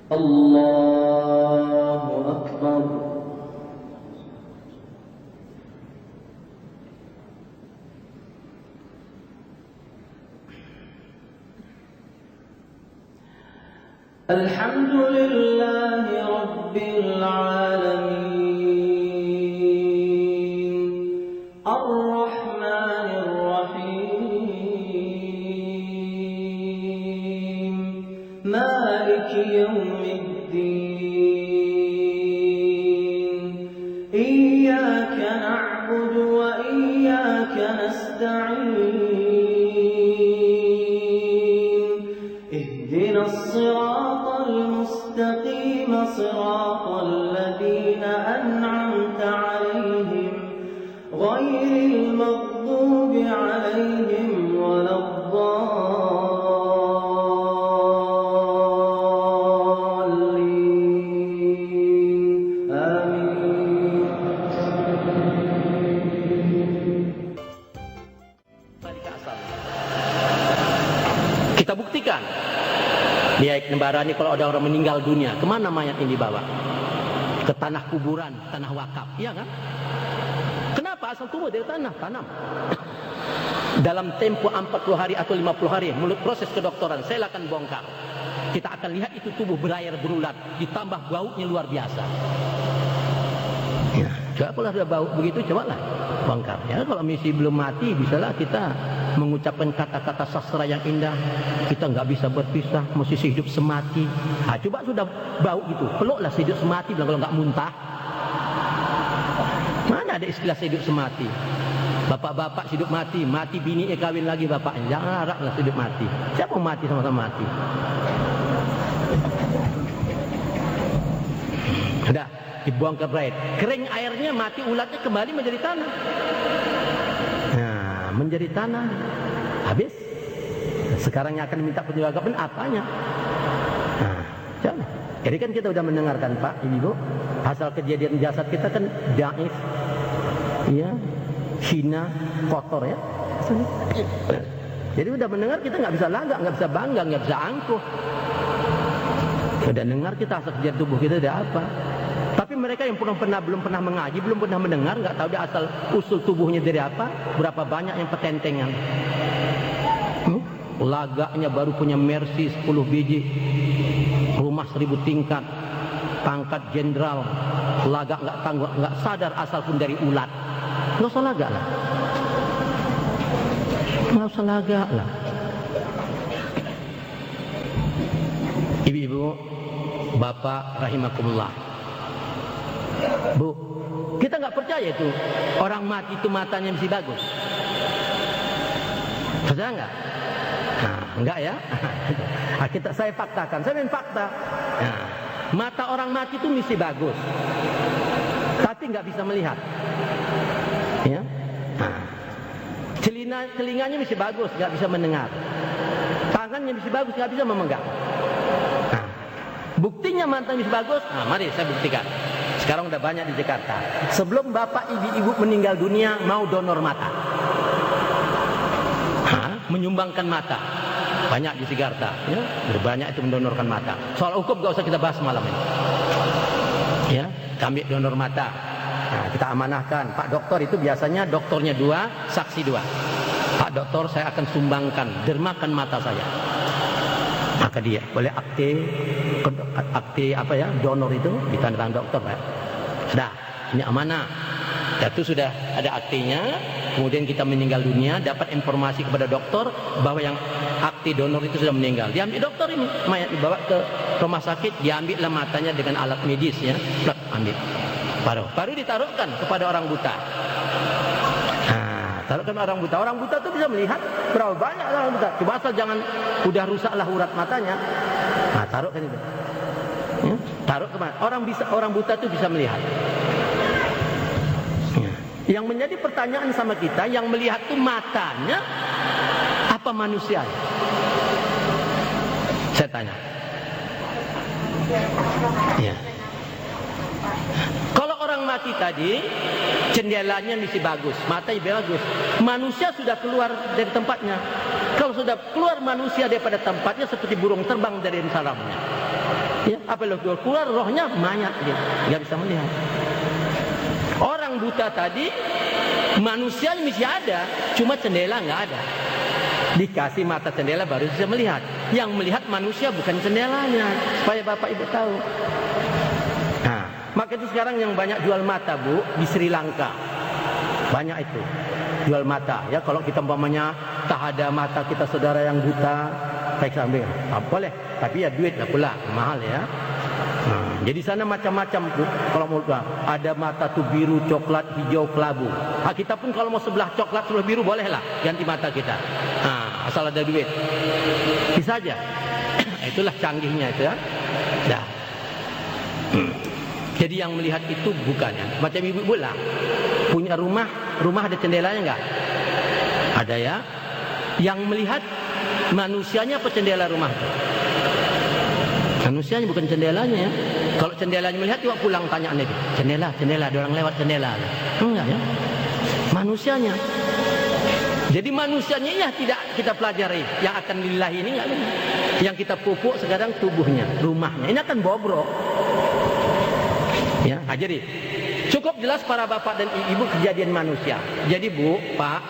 Allahu Akbar. Alhamdulillahi Rabbil Alamin, Ar-Rahmanir Rahim, Maliki Yawmiddin, Iyyaka na'budu wa iyyaka nasta'in, Ihdinas siratal mustaqim, siratal ladzina an'amta 'alaihim, ghairil maghdubi 'alaihim waladdallin. Amin. Balik asal. Kita buktikan. Dia Nembarani kalau ada orang meninggal dunia, kemana mayat ini dibawa? Ke tanah kuburan, tanah wakaf, iya kan? Kenapa? Asal tumbuh dari tanah, tanam. Dalam tempo 40 hari atau 50 hari, menurut proses kedokteran, saya akan bongkar. Kita akan lihat itu tubuh berair berulat, ditambah baunya luar biasa. Ya, coba kalau ada bau begitu, cobalah bongkar. Ya, kalau misi belum mati, bisalah kita mengucapkan kata-kata sastra yang indah. Kita nggak bisa berpisah, mesti hidup semati. Nah, coba sudah bau gitu, peluklah hidup semati, bilang kalau nggak muntah. Mana ada istilah hidup semati? Bapak-bapak hidup mati, mati bini kawin lagi bapaknya. Jangan haraplah hidup mati. Siapa mau mati sama-sama mati? Sudah dibuang ke berair, kering airnya, mati ulatnya, kembali menjadi tanah. Nah, menjadi tanah, habis. Sekarang yang akan diminta pertanggungjawaban apanya? Nah, coba. Jadi kan kita sudah mendengarkan Pak, Ibu, asal kejadian jasad kita kan daif, ya, hina, kotor ya. Jadi udah mendengar, kita nggak bisa lagak, nggak bisa bangga, nggak bisa angkuh. Sudah dengar kita asal kejadian tubuh kita ada apa. Tapi mereka yang belum pernah mengaji, belum pernah mendengar, nggak tahu dia asal usul tubuhnya dari apa, berapa banyak yang petentengan. Lagaknya baru punya Mercy 10 biji, rumah 1000 tingkat, pangkat jenderal, lagak nggak tangguh, nggak sadar asal pun dari ulat. Nggak usah lagak lah, nggak usah lagak lah. Ibu-ibu, bapak rahimakumullah, Bu, kita nggak percaya itu orang mati itu matanya mesti bagus. Percaya nggak? Nah, enggak ya? Saya faktakan, saya main fakta. Nah, mata orang mati itu mesti bagus, tapi nggak bisa melihat. Ya, nah, telinganya mesti bagus, nggak bisa mendengar. Tangannya mesti bagus, nggak bisa memegang. Nah, buktinya mata mesti bagus. Nah, mari saya buktikan. Sekarang udah banyak di Jakarta. Sebelum bapak ibu meninggal dunia, mau donor mata. Menyumbangkan mata. Banyak di Jakarta, ya, banyak itu mendonorkan mata. Soal hukum gak usah kita bahas malam ini. Ya, kami donor mata. Nah, kita amanahkan. Pak dokter itu biasanya dokternya 2, saksi 2. Pak dokter, saya akan sumbangkan, dermakan mata saya. Maka dia boleh akte apa ya, donor itu ditandatangan dokter ya. Sudah, ini amanah. Dan itu sudah ada aktenya. Kemudian kita meninggal dunia, dapat informasi kepada dokter bahwa yang akte donor itu sudah meninggal. Diambil dokter ini, mayat dibawa ke rumah sakit, diambillah matanya dengan alat medis ya, plak, ambil. Baru ditaruhkan kepada orang buta. Nah, taruhkan orang buta. Orang buta itu bisa melihat berapa banyak orang buta. Coba asal jangan udah rusaklah urat matanya. Nah, taruhkan itu. Ya, taruh kemana? Orang buta itu bisa melihat. Yang menjadi pertanyaan sama kita, yang melihat itu matanya apa manusia? Saya tanya. Ya. Kalau orang mati tadi, jendelanya mesti bagus, matanya bagus. Manusia sudah keluar dari tempatnya. Kalau sudah keluar manusia daripada tempatnya seperti burung terbang dari sarangnya. Ya, apabila keluar rohnya mayat dia, nggak bisa melihat. Orang buta tadi, manusia masih ada, cuma jendela nggak ada. Dikasih mata jendela baru bisa melihat. Yang melihat manusia bukan jendelanya, supaya Bapak Ibu tahu. Nah, maka itu sekarang yang banyak jual mata, Bu, di Sri Lanka. Banyak itu jual mata. Ya, kalau kita umpamanya tak ada mata kita saudara yang buta, baik ambil, boleh. Tapi ya duit lah pula, mahal ya. Nah, jadi sana macam-macam Bu. Kalau mau ada mata tuh biru, coklat, hijau, kelabu. Nah, kita pun kalau mau sebelah coklat, sebelah biru bolehlah ganti mata kita. Nah, asal ada duit. Bisa aja. Itulah canggihnya itu ya. Dah. Jadi yang melihat itu bukannya. Macam ibu-ibu lah. Punya rumah ada jendelanya enggak? Ada ya. Yang melihat manusianya apa jendela rumah? Manusianya bukan jendelanya ya. Kalau jendelanya melihat juga pulang tanya Nabi. Jendela, ada orang lewat jendela. Enggak ya. Manusianya. Jadi manusianya ya tidak kita pelajari. Yang akan lillahi ini enggak. Yang kita pupuk sekarang tubuhnya, rumahnya. Ini akan bobrok. Ya, jadi cukup jelas para bapak dan ibu kejadian manusia. Jadi Bu, Pak,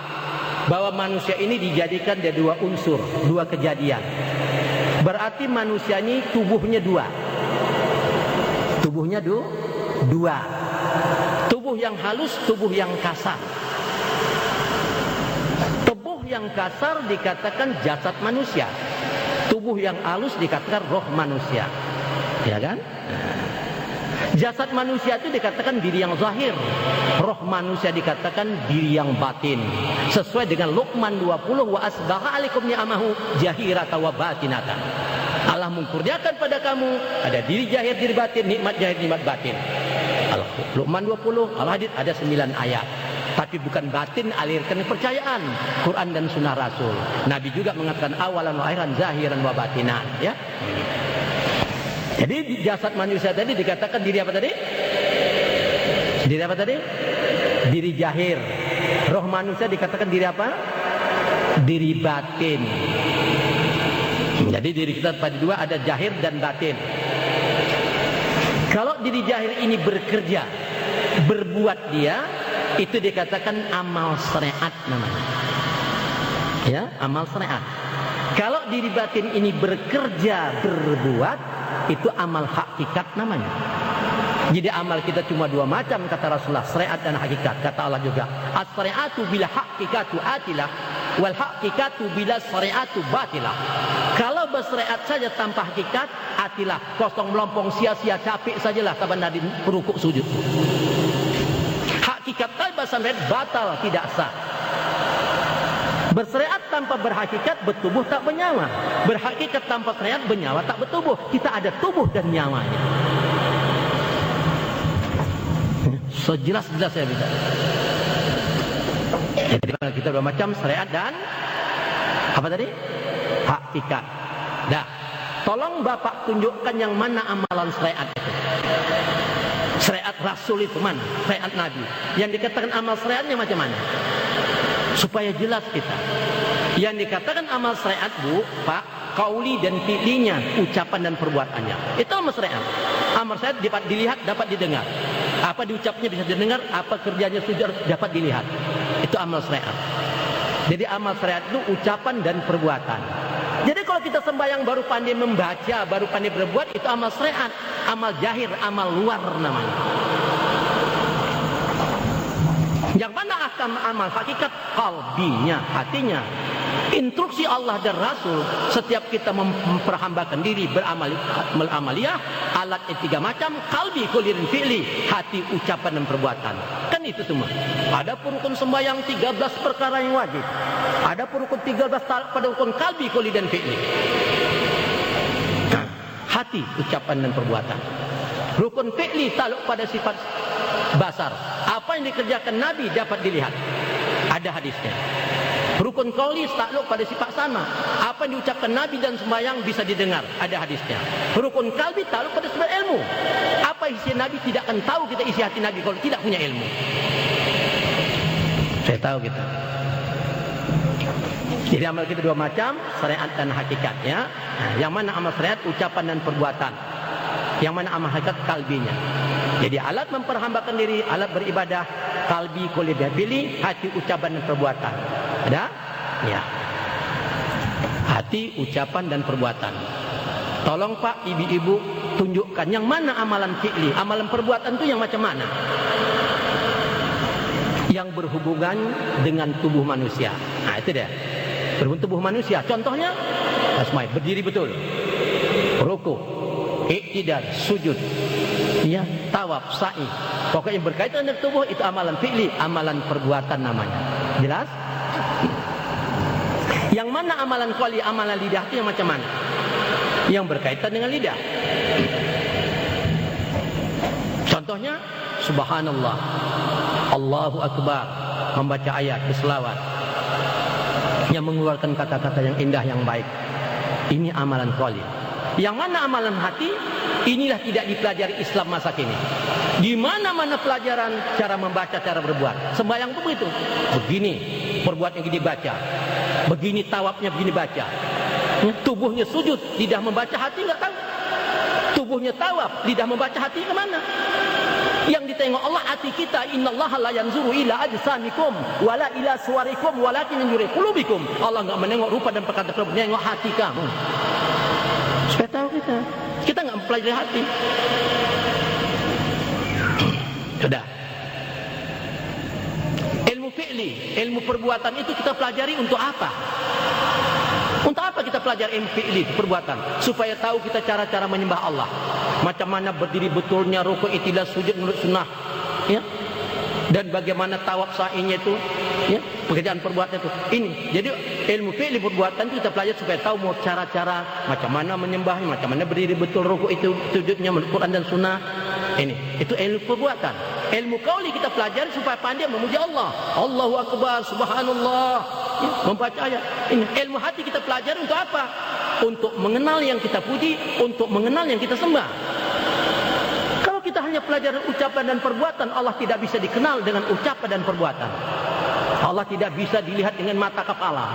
bahwa manusia ini dijadikan dari dua unsur, dua kejadian. Berarti manusia ini tubuhnya dua. Tubuhnya dua. Tubuh yang halus, tubuh yang kasar. Tubuh yang kasar dikatakan jasad manusia. Tubuh yang halus dikatakan roh manusia. Ya kan? Jasad manusia itu dikatakan diri yang zahir. Roh manusia dikatakan diri yang batin. Sesuai dengan Luqman 20, wa asbaha alaikum ni'amahu jahirata wa batinata. Allah mengkurniakan pada kamu ada diri zahir, diri batin, nikmat zahir, nikmat batin. Luqman 20, Al-Hadid ada 9 ayat. Tapi bukan batin, alirkan kepercayaan. Quran dan sunnah Rasul. Nabi juga mengatakan awalan wa akhiran zahiran wa batinan, ya. Jadi jasad manusia tadi dikatakan diri apa tadi? Diri apa tadi? Diri zahir. Roh manusia dikatakan diri apa? Diri batin. Jadi diri kita pada dua, ada zahir dan batin. Kalau diri zahir ini bekerja, berbuat dia, itu dikatakan amal syariat namanya. Ya, amal syariat. Kalau diri batin ini bekerja, berbuat, itu amal hakikat namanya. Jadi amal kita cuma dua macam kata Rasulullah, syariat dan hakikat. Kata Allah juga, as-syariatu bila hakikatu atilah, wal hakikatu bila syariatu batilah. Kalau bersyariat saja tanpa hakikat, atilah, kosong melompong, sia-sia, capek sajalah taban di rukuk sujud. Hakikat tanpa syariat batal, tidak sah. Bersyariat tanpa berhakikat bertubuh tak bernyawa. Berhakikat tanpa syariat bernyawa tak bertubuh. Kita ada tubuh dan nyawanya. Sejelas-jelas saya bicara. Jadi kita dua macam, syariat dan apa tadi? Hakikat. Dah. Tolong Bapak tunjukkan yang mana amalan syariat itu. Syariat Rasul itu mana? Syariat Nabi. Yang dikatakan amal syariatnya macam mana? Supaya jelas kita. Yang dikatakan amal syariat Bu, Pak, kauli dan fi'linya, ucapan dan perbuatannya. Itu amal syariat. Amal syariat dapat dilihat, dapat didengar. Apa diucapnya bisa didengar, apa kerjanya sudah dapat dilihat. Itu amal syariat. Jadi amal syariat itu ucapan dan perbuatan. Jadi kalau kita sembahyang baru pandai membaca, baru pandai berbuat, itu amal syariat. Amal zahir, amal luar namanya. Yang mana akan amal hakikat? Qalbinya, hatinya. Instruksi Allah dan Rasul, setiap kita memperhambakan diri beramaliyah, alatnya 3 macam, qalbi, kulirin, fi'li, hati, ucapan dan perbuatan. Kan itu semua. Ada rukun sembahyang 13 perkara yang wajib. Ada rukun 13 pada rukun qalbi, kulirin, dan fi'li. Hati, ucapan dan perbuatan. Rukun fi'li takluk pada sifat basar. Apa yang dikerjakan Nabi dapat dilihat. Ada hadisnya. Rukun qauli takluk pada sifat sama. Apa yang diucapkan Nabi dan sembahyang bisa didengar. Ada hadisnya. Rukun qalbi takluk pada sifat ilmu. Apa isi Nabi tidak akan tahu kita isi hati Nabi kalau tidak punya ilmu. Saya tahu kita. Jadi amal kita 2 macam, syariat dan hakikatnya. Nah, yang mana amal syariat? Ucapan dan perbuatan. Yang mana amal hakikat kalbinya. Jadi alat memperhambakan diri, alat beribadah, kalbi, kolibah, pilih, hati, ucapan dan perbuatan. Ada? Ya. Hati, ucapan dan perbuatan. Tolong Pak, ibu-ibu tunjukkan yang mana amalan fi'li, amalan perbuatan itu yang macam mana? Yang berhubungan dengan tubuh manusia. Nah, itu dia. Berhubungan tubuh manusia. Contohnya, asma'i, berdiri betul, rukuk, iktidal, sujud, ya, tawaf, sa'i. Pokoknya berkaitan dengan tubuh itu amalan fi'li, amalan perbuatan namanya. Jelas? Yang mana amalan qawli, amalan lidah itu yang macam mana? Yang berkaitan dengan lidah. Contohnya, subhanallah, Allahu Akbar, membaca ayat, berselawat, yang mengeluarkan kata-kata yang indah, yang baik. Ini amalan qawli. Yang mana amalan hati? Inilah tidak dipelajari Islam masa kini. Di mana-mana pelajaran cara membaca, cara berbuat. Sembahyang pun begitu. Begini perbuatnya, gini baca. Begini tawafnya, begini baca. Tubuhnya sujud, lidah membaca, hati nggak tahu. Tubuhnya tawaf, lidah membaca, hati kemana? Yang ditengok Allah hati kita. Innallaha la yanzuru ila ajsamikum wala ila suwarikum walakin yanzuru qulubikum. Allah enggak menengok rupa dan perkara kamu, menengok hati kamu. Supaya tahu kita enggak mempelajari hati. Sudah. Ilmu fi'li, ilmu perbuatan itu kita pelajari untuk apa? Untuk apa kita pelajari ilmu fi'li, perbuatan? Supaya tahu kita cara-cara menyembah Allah. Macam mana berdiri betulnya, rukuk, i'tidal, sujud menurut sunnah, ya. Dan bagaimana tawaf, sa'inya itu, ya, pekerjaan perbuatan itu. Ini. Jadi ilmu fi'li perbuatan itu kita pelajari supaya tahu mau cara-cara macam mana menyembahnya, macam mana berdiri betul, rukuk itu, sujudnya menurut Quran dan sunnah. Ini. Itu ilmu perbuatan. Ilmu qauli kita pelajari supaya pandai memuji Allah. Allahu Akbar, subhanallah. Ya, membaca ayat. Ini ilmu hati kita pelajari untuk apa? Untuk mengenal yang kita puji, untuk mengenal yang kita sembah. Kalau kita hanya pelajari ucapan dan perbuatan, Allah tidak bisa dikenal dengan ucapan dan perbuatan. Allah tidak bisa dilihat dengan mata kepala.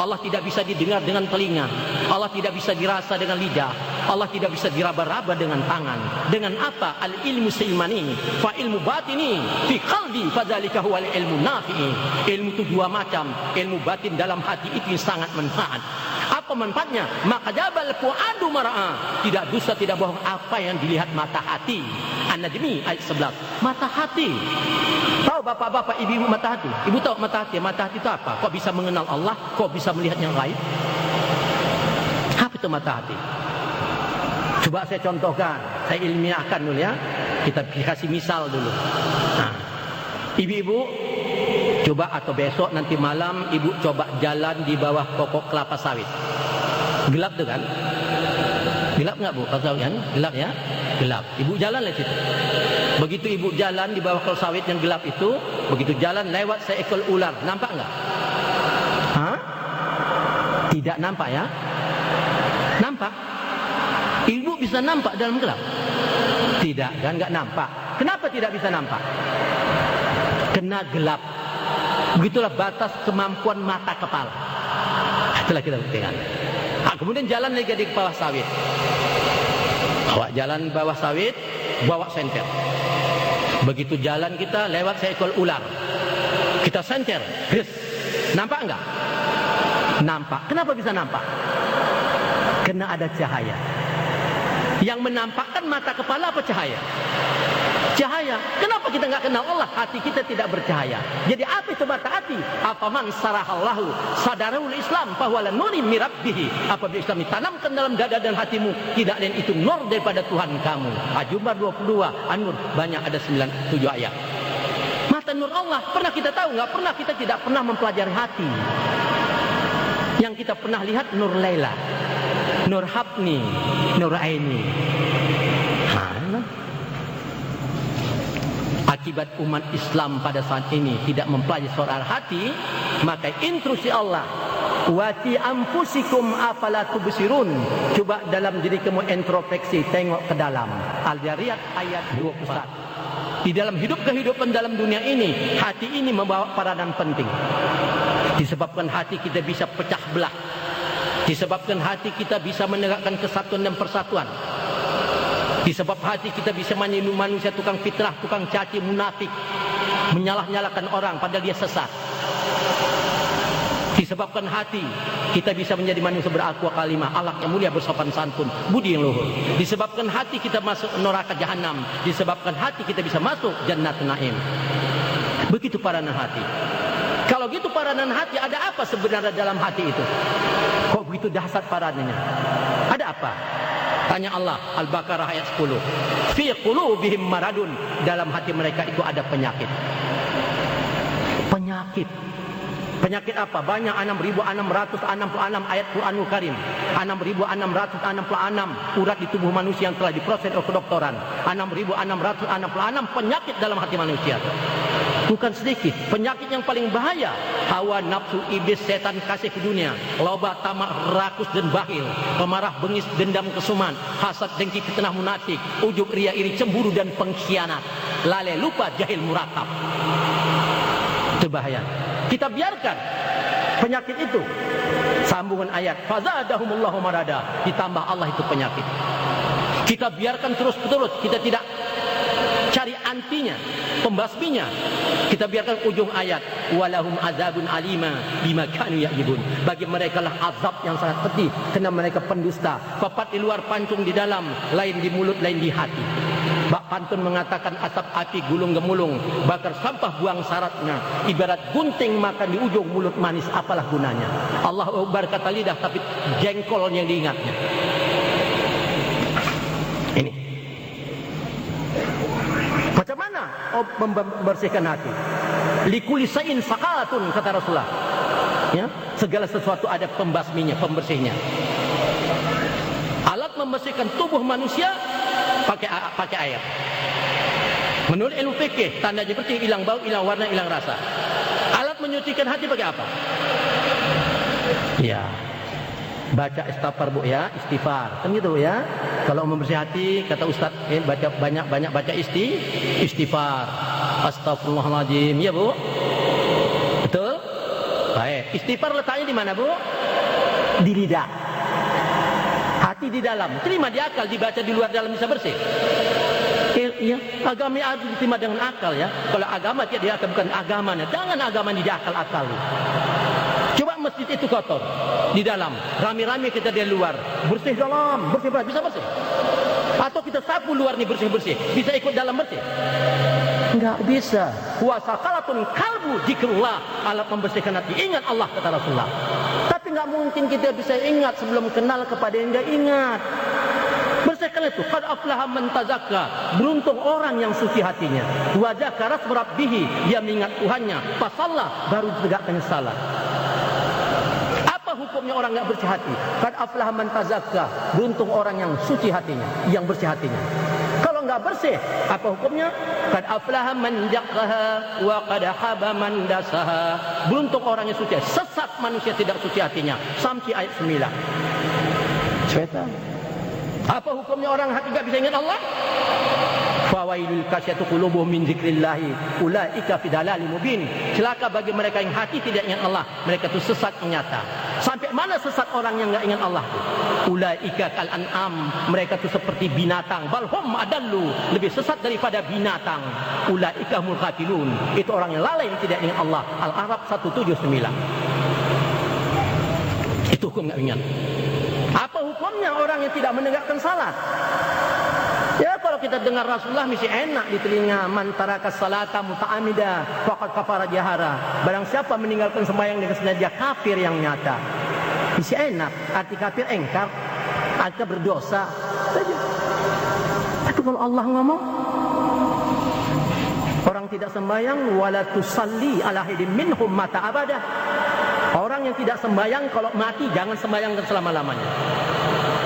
Allah tidak bisa didengar dengan telinga. Allah tidak bisa dirasa dengan lidah. Allah tidak bisa diraba-raba dengan tangan. Dengan apa? Al-ilmu seimani, fa ilmu batini, fi qalbi, fadzalika huwal ilmu nafi'i. Ilmu itu dua macam. Ilmu batin dalam hati itu yang sangat manfaat. Apa manfaatnya? Maka jabal fuadu mara'a. Tidak dusta, tidak bohong apa yang dilihat mata hati. An-Najmi ayat 11. Mata hati. Tahu bapak-bapak, ibu-ibu mata hati? Ibu tahu mata hati? Mata hati itu apa? Kok bisa mengenal Allah? Kok bisa melihat yang lain? Apa itu mata hati? Coba saya contohkan, saya ilmiahkan dulu ya. Kita kasih misal dulu. Nah, ibu-ibu coba atau besok nanti malam ibu coba jalan di bawah pokok kelapa sawit. Gelap tuh kan? Gelap nggak bu? Kalau kan? Gelap ya? Gelap. Ibu jalan lewat situ. Begitu ibu jalan di bawah kelapa sawit yang gelap itu, begitu jalan lewat seekor ular, nampak nggak? Hah? Tidak nampak ya? Nampak? Ibu bisa nampak dalam gelap? Tidak kan? Nggak nampak. Kenapa tidak bisa nampak? Kena gelap. Begitulah batas kemampuan mata kepala. Itulah kita buktikan. Nah, kemudian jalan lagi di bawah sawit. Bawa jalan bawah sawit, bawa senter. Begitu jalan kita lewat seekor ular. Kita senter. Yes. Nampak enggak? Nampak. Kenapa bisa nampak? Karena ada cahaya. Yang menampakkan mata kepala apa cahaya? Cahaya. Kenapa kita nggak kenal Allah? Hati kita tidak bercahaya. Jadi apa itu mata hati? Afaman sarahallahu sadarul Islam bahwa nuri mirabbihi. Apabila Islam ditanamkan dalam dada dan hatimu, tidak lain itu nur daripada Tuhan kamu. Al-Jum'ah 22 An-Nur, banyak ada 7 ayat. Mata nur Allah pernah kita tahu nggak? Pernah, kita tidak pernah mempelajari hati. Yang kita pernah lihat nur Laila, nur Habni, nur Aini. Akibat umat Islam pada saat ini tidak mempelajari soal hati, maka intrusi Allah. Wati anfusikum afala tubsirun. Coba dalam diri kamu introspeksi, tengok ke dalam. Al-Jariyat ayat 21. Di dalam kehidupan dalam dunia ini, hati ini membawa peranan penting. Disebabkan hati kita bisa pecah belah. Disebabkan hati kita bisa menegakkan kesatuan dan persatuan. Disebab hati kita bisa menjadi manusia tukang fitrah, tukang caci, munafik, menyalah-nyalakan orang padahal dia sesat. Disebabkan hati kita bisa menjadi manusia berakwa kalimah, akhlak yang mulia, bersopan santun, budi yang luhur. Disebabkan hati kita masuk neraka jahanam. Disebabkan hati kita bisa masuk jannatun naim. Begitu peranan hati. Kalau gitu peranan hati, ada apa sebenarnya dalam hati itu? Kok begitu dahsyat paranannya? Ada apa? Tanya Allah, Al-Baqarah ayat 10. Fi qulubihim maradun, dalam hati mereka itu ada penyakit. Penyakit. Penyakit apa? Banyak, 6.666 ayat Quranul Karim. 6.666 urat di tubuh manusia yang telah diproses oleh kedokteran. 6.666 penyakit dalam hati manusia. Bukan sedikit. Penyakit yang paling bahaya, hawa nafsu, iblis, setan, kasih ke dunia, loba, tamak, rakus dan bakhil, pemarah, bengis, dendam, kesuman, hasad, dengki, fitnah, munafik, ujub, ria, iri, cemburu dan pengkhianat, lalai, lupa, jahil, murakab. Itu bahaya. Kita biarkan penyakit itu. Sambungan ayat, fazadahumullahu marada, ditambah Allah itu penyakit. Kita biarkan terus-menerus, kita tidak cari antinya, pembasminya. Kita biarkan ujung ayat, walahum azabun alima bima kanu ya'jibun. Bagi mereka lah azab yang sangat pedih karena mereka pendusta. Papat di luar, pancung di dalam, lain di mulut, lain di hati. Bak pantun mengatakan asap api gulung gemulung, bakar sampah buang syaratnya, ibarat gunting makan di ujung mulut manis, apalah gunanya. Allah Akbar kata lidah tapi jengkol yang diingatnya. Ini macam mana membersihkan hati? Likuli sain sakatun, kata Rasulullah. Ya, segala sesuatu ada pembasminya, pembersihnya. Alat membersihkan tubuh manusia pakai air. Menurut ilmu fikih, tandanya bersih, hilang bau, hilang warna, hilang rasa. Alat menyucikan hati pakai apa? Ya, baca istighfar bu ya, istighfar, kan gitu ya. Kalau membersih hati, kata Ustaz, baca banyak baca istighfar. Astagfirullahaladzim, ya bu. Betul? Baik. Istighfar letaknya di mana bu? Di lidah. Hati di dalam, terima di akal, dibaca di luar dalam bisa bersih. Ya, agama harus diterima dengan akal ya. Kalau agama tidak di akal, bukan agamanya. Jangan agama di akal-akal. Coba masjid itu kotor di dalam, rame-rame kita di luar, bersih dalam, bersih bisa bersih. Atau kita sapu luar nih bersih-bersih, bisa ikut dalam bersih? Enggak bisa. Puasa kalatun kalbu zikrullah, alat membersihkan hati. Ingat Allah, kata Rasulullah. Tapi enggak mungkin kita bisa ingat sebelum kenal kepada yang dia ingat. Bersihkan itu. Qad aflaha man tazakka, beruntung orang yang suci hatinya. Wa dzakara rabbih, dia mengingat Tuhannya. Fasalla, baru tegakkan salat. Apa hukumnya orang enggak bersih hati? Qad aflaha man tazakka, beruntung orang yang suci hatinya, yang bersih hatinya. Kalau enggak bersih, apa hukumnya? Qad aflaha man jaqaha wa qad haba man dasaha. Beruntung orang yang suci. Sesat manusia tidak suci hatinya. Sampai ayat 9. Syaitan. Apa hukumnya orang hati enggak bisa ingat Allah? Fawailul kasyatu qulubuhum min dzikrillahi ulaika fi dalalin mubin. Celaka bagi mereka yang hati tidak ingat Allah, mereka itu sesat yang nyata. Sampai mana sesat orang yang enggak ingat Allah itu? Ulaika kal an'am, mereka itu seperti binatang. Balhum adallu, lebih sesat daripada binatang. Ulaika humul ghafilun, itu orang yang lalai yang tidak ingat Allah. Al-Araf 179. Itu hukum enggak ingat. Apa hukumnya orang yang tidak menegakkan salat? Ya, kalau kita dengar Rasulullah mesti enak di telinga. Man taraka salata muta'amida faqad kafara jahara. Barang siapa meninggalkan sembahyang dengan sengaja, kafir yang nyata. Mesti enak. Arti kafir engkar, arti berdosa. Tapi kalau Allah ngomong, orang tidak sembahyang wala tusalli ala ahadin minhum mata abada. Orang yang tidak sembahyang kalau mati jangan sembahyang selama-lamanya.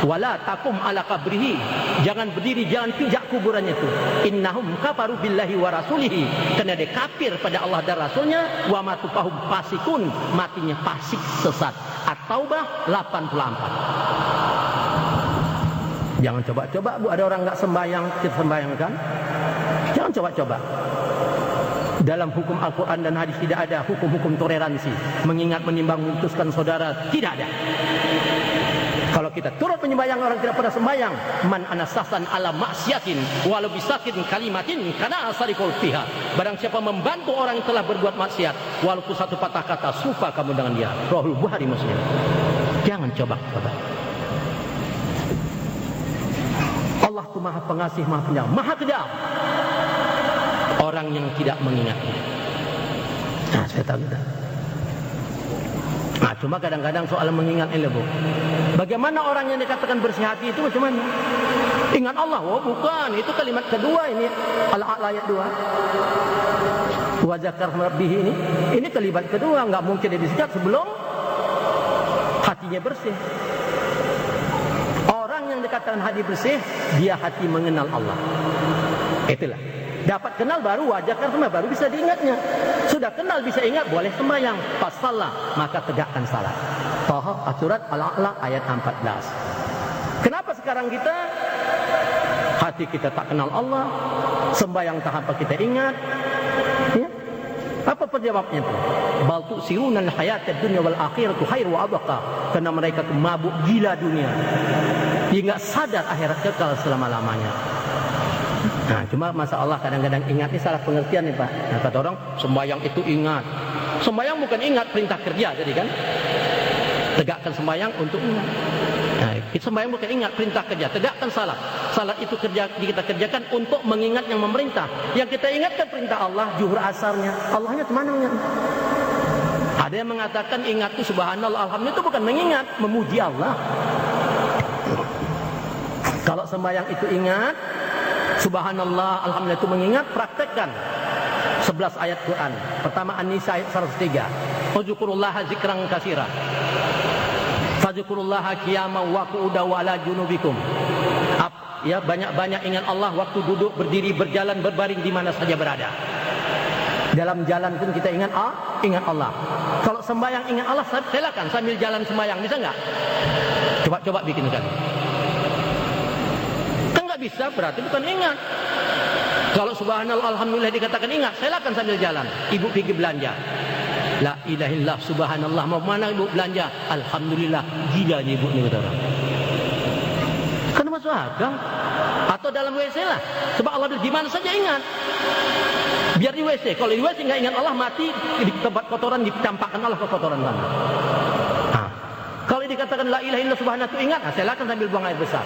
Wala takum ala qabrihi, jangan berdiri, jangan pijak kuburannya itu. Innahum kafaru billahi wa rasulihi, karena dia kafir pada Allah dan Rasulnya. Wa matufahum fasikun, matinya fasik sesat. At-Taubah 84. Jangan coba-coba bu, ada orang nggak sembahyang kita sembahyangkan. Jangan coba-coba. Dalam hukum Al-Quran dan hadis tidak ada hukum-hukum toleransi, mengingat, menimbang, memutuskan saudara, tidak ada. Kalau kita turut menyembayang orang tidak pernah sembayang, man anasasan ala maksiatin walau bisakin kalimatin kana asarikul fiha. Barang siapa membantu orang yang telah berbuat maksiat walaupun satu patah kata, sufa kamu dengan dia. Rahul Bukhari Muslim. Jangan coba. Allah itu Maha Pengasih, Maha Penyayang, Maha Kejam. Orang yang tidak mengingatnya. Nah, saya tahu kita. Nah, cuma kadang-kadang soal mengingat ini, Bu. Bagaimana orang yang dikatakan bersih hati itu macam mana? Ingat Allah? Oh, bukan. Itu kalimat kedua ini. Al-A'la ayat 2. Wa zakar rabbih ini. Ini kalimat kedua. Enggak mungkin disikat sebelum hatinya bersih. Orang yang dikatakan hati bersih, dia hati mengenal Allah. Itulah. Dapat kenal baru wajah karena baru bisa diingatnya. Sudah kenal bisa ingat boleh sembahyang. Pas salah maka tegakkan salat. Taha surat Al-A'la ayat 14. Kenapa sekarang kita hati kita tak kenal Allah, sembahyang tak apa kita ingat? Ya? Apa penjawabnya itu? Bal tu'siruna al-hayatad dunya wal akhiratu khairu wa abqa. Karena mereka mabuk gila dunia. Dia enggak sadar akhirat kekal selama-lamanya. Nah, cuma masalah kadang-kadang ingat ini salah pengertian nih Pak. Nah, kata orang sembahyang itu ingat. Sembahyang bukan ingat perintah kerja jadi kan. Tegakkan sembahyang untuk ingat. Nah, sembahyang bukan ingat perintah kerja. Tegakkan salat. Salat itu kita kerjakan untuk mengingat yang memerintah. Yang kita ingatkan perintah Allah, zuhur asarnya. Allahnya kemana ingat? Ada yang mengatakan ingat itu subhanallah alhamdulillah itu bukan mengingat, memuji Allah. Kalau sembahyang itu ingat, subhanallah, alhamdulillah itu mengingat, praktekkan 11 ayat Quran. Pertama An-Nisa ayat 103. Uzkurullaha zikran katsira. Fadzkurullaha qiyaman wa qu'udan wa ala junubikum. Ya, banyak-banyak ingat Allah waktu duduk, berdiri, berjalan, berbaring di mana saja berada. Dalam jalan pun kita ingat Allah. Kalau sembahyang ingat Allah, silakan sambil jalan sembahyang, bisa enggak? Coba bikin sekali. Bisa berarti bukan ingat. Kalau subhanallah alhamdulillah dikatakan ingat, silakan sambil jalan. Ibu pergi belanja. La ilaha illallah subhanallah, mau mana ibu belanja? Alhamdulillah, gila ibu ni kata orang. Kan masuk akal. Atau dalam WC lah. Sebab Allah di mana saja ingat. Biar di WC. Kalau di WC enggak ingat Allah, mati di tempat kotoran dicampakkan Allah ke kotoran sana. Nah, kalau dikatakan la ilaha illallah subhanallah itu ingat, silakan sambil buang air besar.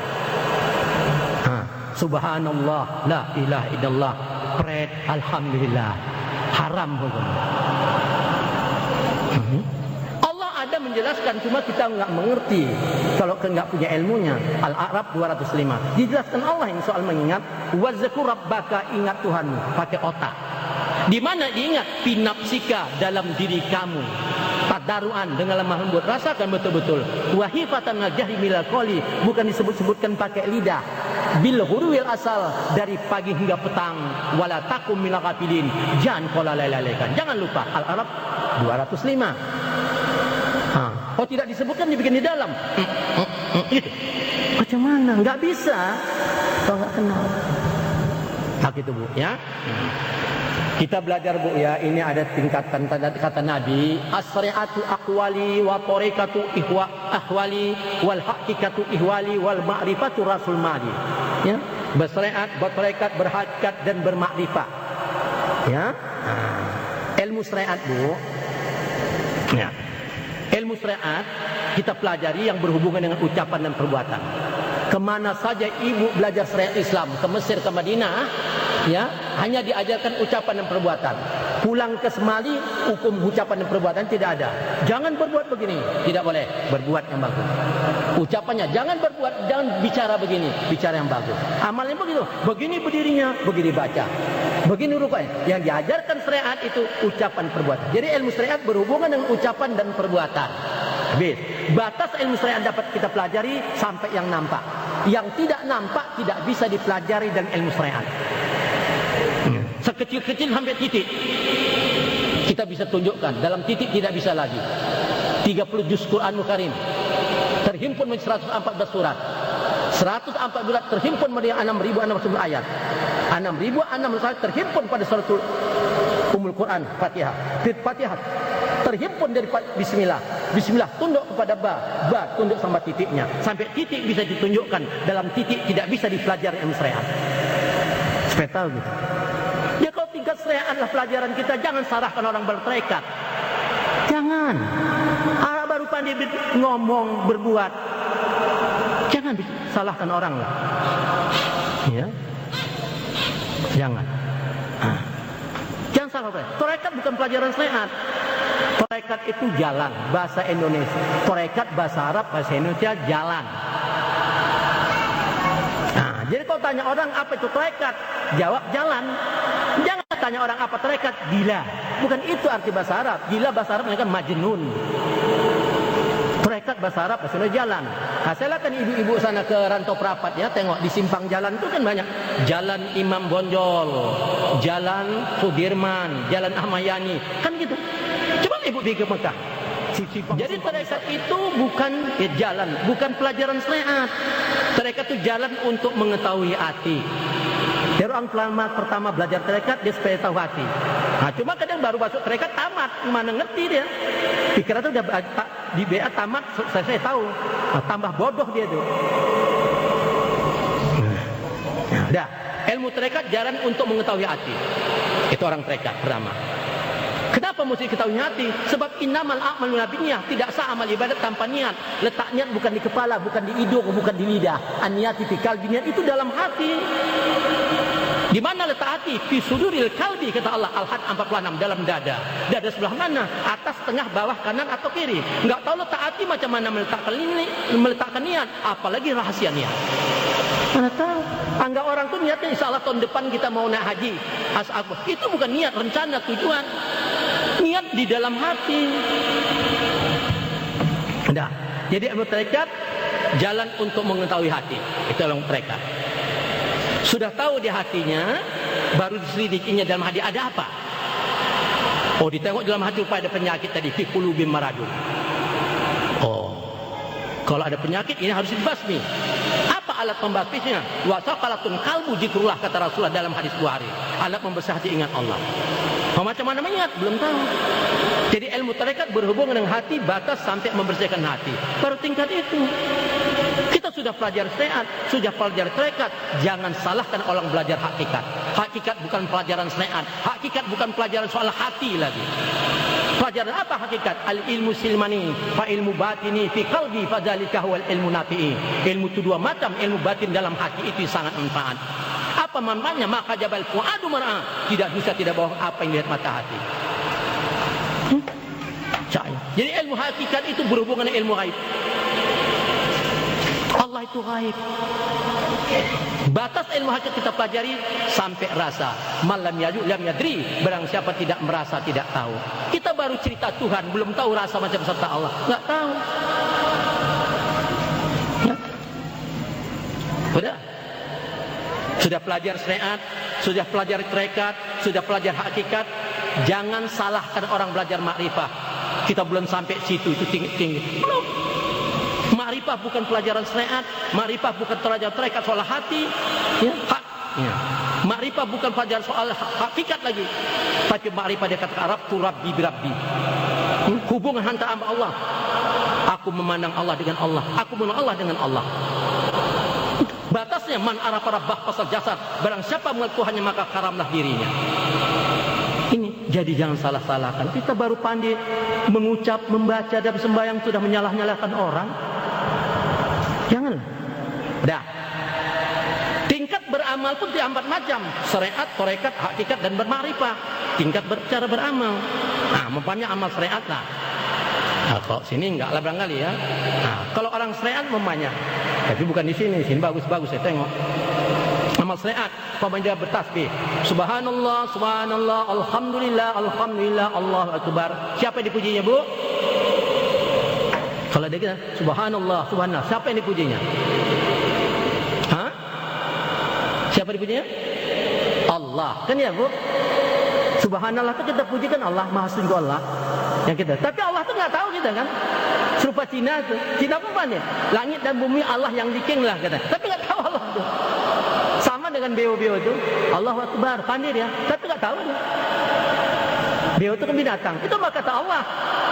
Subhanallah, la ilaha illallah, pret, alhamdulillah, haram hukumnya. Allah ada menjelaskan, cuma kita enggak mengerti. Kalau enggak punya ilmunya. Al-A'raf 205. Dijelaskan Allah yang soal mengingat. Wazkur rabbaka, ingat Tuhanmu, pakai otak. Di mana diingat? Pinapsika, dalam diri kamu. Tadaruan dengan lemah lembut, rasakan betul-betul. Wahifatan al-jahri milal qoli, bukan disebut-sebutkan pakai lidah. Bil hurwil asal, dari pagi hingga petang. Wala takum minal ghafilin, jangan kau lalai-lalaikan. Jangan lupa. Al-Araf 205. Oh, tidak disebutkan, dibikin di dalam. Itu macam mana? Enggak bisa kalau enggak kenal. Tak itu Bu ya. Kita belajar Bu ya, ini ada tingkatan kata Nabi, as-syari'atu aqwali wa tariqatu ahwali wal haqiqatu ihwali wal ma'rifatu rasul madi. Ya, bersyariat, bertarekat, berhakikat dan bermakrifat. Ya. Ilmu syariat Bu. Ya. Ilmu syariat kita pelajari yang berhubungan dengan ucapan dan perbuatan. Kemana saja ibu belajar syariat Islam, ke Mesir, ke Madinah, ya, hanya diajarkan ucapan dan perbuatan. Pulang ke Semali, hukum ucapan dan perbuatan tidak ada. Jangan berbuat begini, tidak boleh. Berbuat yang bagus. Ucapannya jangan berbuat, jangan bicara begini, bicara yang bagus. Amalnya begitu, begini berdirinya, begini baca, begini rukuknya. Yang diajarkan syariat itu ucapan perbuatan. Jadi ilmu syariat berhubungan dengan ucapan dan perbuatan. Habis. Batas ilmu syariat dapat kita pelajari sampai yang nampak. Yang tidak nampak tidak bisa dipelajari dan ilmu syariat. Sekecil-kecil sampai titik kita bisa tunjukkan, dalam titik tidak bisa lagi. 30 juz Quranul Karim terhimpun menjadi 114 surat. 114 surat terhimpun menjadi 6.600 ayat. 6.600 ayat terhimpun pada suratul Ummul Quran, Fatihah. Fatihah terhimpun dari bismillah. Bismillah tunduk kepada ba tunduk sama titiknya. Sampai titik bisa ditunjukkan, dalam titik tidak bisa dipelajari ilmu syariat. Supaya tahu gitu. Ya kalau tingkat syariat adalah pelajaran kita, jangan salahkan orang bertarekat. Jangan. Orang baru pandai ngomong, berbuat. Jangan salahkan orang lah. Ya. Jangan. Jangan salah. Tarekat bukan pelajaran syariat. Tarekat itu jalan, bahasa Indonesia. Tarekat bahasa Arab, bahasa Indonesia jalan. Nah, jadi kalau tanya orang apa itu tarekat, jawab jalan. Jangan tanya orang apa tarekat, gila. Bukan itu arti bahasa Arab. Gila bahasa Arab kan majnun. Tarekat bahasa Arab bahasa Indonesia jalan. Nah, saya kan ibu-ibu sana ke Rantau Perapat ya, tengok di simpang jalan itu kan banyak. Jalan Imam Bonjol, Jalan Sudirman, Jalan Ahmad Yani, kan gitu. Coba ibu pergi ke Mekah. Jadi tarekat itu bukan jalan, bukan pelajaran syariat. Tarekat itu jalan untuk mengetahui hati. Dari orang pertama belajar tarekat dia supaya tahu hati. Nah, cuma kadang baru masuk tarekat tamat, mana ngerti dia. Pikiran itu udah di BA tamat, saya tahu. Nah, tambah bodoh dia tuh. Nah, dah, ilmu tarekat jalan untuk mengetahui hati. Itu orang tarekat pertama. Kenapa mesti ketahui hati? Sebab innamal a'malu binniyah, tidak sah amal ibadat tanpa niat. Letak niat bukan di kepala, bukan di hidung, bukan di lidah. An-niyati fi qalbi, niat itu dalam hati. Di mana letak hati? Fi suduril qalbi, kata Allah Al-Had 46, dalam dada. Dada sebelah mana? Atas, tengah, bawah, kanan atau kiri. Enggak tahu letak hati macam mana meletakkan niat, apalagi rahasia niat. Mana tahu? Anggap orang tuh niatnya insya Allah tahun depan kita mau naik haji. Itu bukan niat, rencana, tujuan. Niat di dalam hati. Nah, jadi ilmu tarekat jalan untuk mengetahui hati. Itu ilmu tarekat. Sudah tahu di hatinya, baru diselidikinya dalam hati ada apa. Oh, ditengok dalam hati supaya ada penyakit tadi, fi qulubim maradun. Oh, kalau ada penyakit ini harus dibasmi. Apa alat pembasmisnya? Wa saqalatun qalbu zikrullah, kata Rasulullah dalam hadis Bukhari. Alat membesar hati ingat Allah. Macam mana mengingat? Belum tahu. Jadi ilmu tarekat berhubungan dengan hati, batas sampai membersihkan hati. Baru tingkat itu. Kita sudah pelajar syariat, sudah pelajar tarekat. Jangan salahkan orang belajar hakikat. Hakikat bukan pelajaran syariat. Hakikat bukan pelajaran soal hati lagi. Pelajaran apa hakikat? Al-ilmu silmani, fa ilmu batini fi qalbi, fa dzalika huwal ilmu nafi'i. Ilmu itu dua macam, ilmu batin dalam hati itu sangat manfaat. Apa manfaatnya? Maka jabal fuadu mar'a, tidak bisa tidak bohong apa yang dilihat mata hati. Jadi ilmu hakikat itu berhubungan dengan ilmu ghaib. Allah itu ghaib. Batas ilmu hakikat kita pelajari sampai rasa. Malam yaju lam yadri, barang siapa tidak merasa tidak tahu. Kita baru cerita Tuhan, belum tahu rasa macam serta Allah, enggak tahu. Sudah. Sudah pelajar syariat, sudah pelajar tarekat, sudah pelajar hakikat. Jangan salahkan orang belajar makrifah. Kita belum sampai situ, itu tinggi-tinggi. Belum. Makrifah bukan pelajaran syariat, makrifah bukan pelajaran tarekat soal hati, ya, hak. Ya. Makrifah bukan pelajaran soal hakikat lagi. Tapi makrifah dia kata Arab tu rabbi birabbi. Hubungan antara Allah. Aku memandang Allah dengan Allah, aku memandang Allah dengan Allah. Batasnya man arafa rabbah pasal jasad, barang siapa mengaku hanya maka karamlah dirinya. Ini jadi jangan salah-salahkan. Kita baru pandai mengucap, membaca dan sembahyang sudah menyalah-nyalahkan orang. Jangan. Dah. Tingkat beramal pun ada 4 macam. Syariat, tarekat, hakikat dan bermakrifah. Tingkat cara beramal. Nah, umpamanya amal syariat lah. Nah, kok sini enggak lah barangkali ya. Nah, kalau orang syariat umpamanya, tapi bukan di sini bagus-bagus saya tengok. Amal syariat, umpamanya dia bertasbih. Subhanallah, subhanallah, alhamdulillah, alhamdulillah, Allahu akbar. Siapa yang dipujinya, Bu? Kalau dia kata subhanallah, subhanallah, siapa yang dipujinya? Hah? Siapa dipujinya? Allah. Kan ya, Bu? Subhanallah itu kita pujikan Allah, Maha Sungguh Allah. Yang kita. Tapi Allah tuh nggak tahu kita kan. Serupa Cina tuh. Cina apa nih? Langit dan bumi Allah yang bikin lah kata. Tapi nggak tahu Allah tuh. Sama dengan beo-beo itu. Allahu Akbar, pandai dia. Tapi nggak tahu dia. Beo itu kan binatang. Itu mah kata Allah.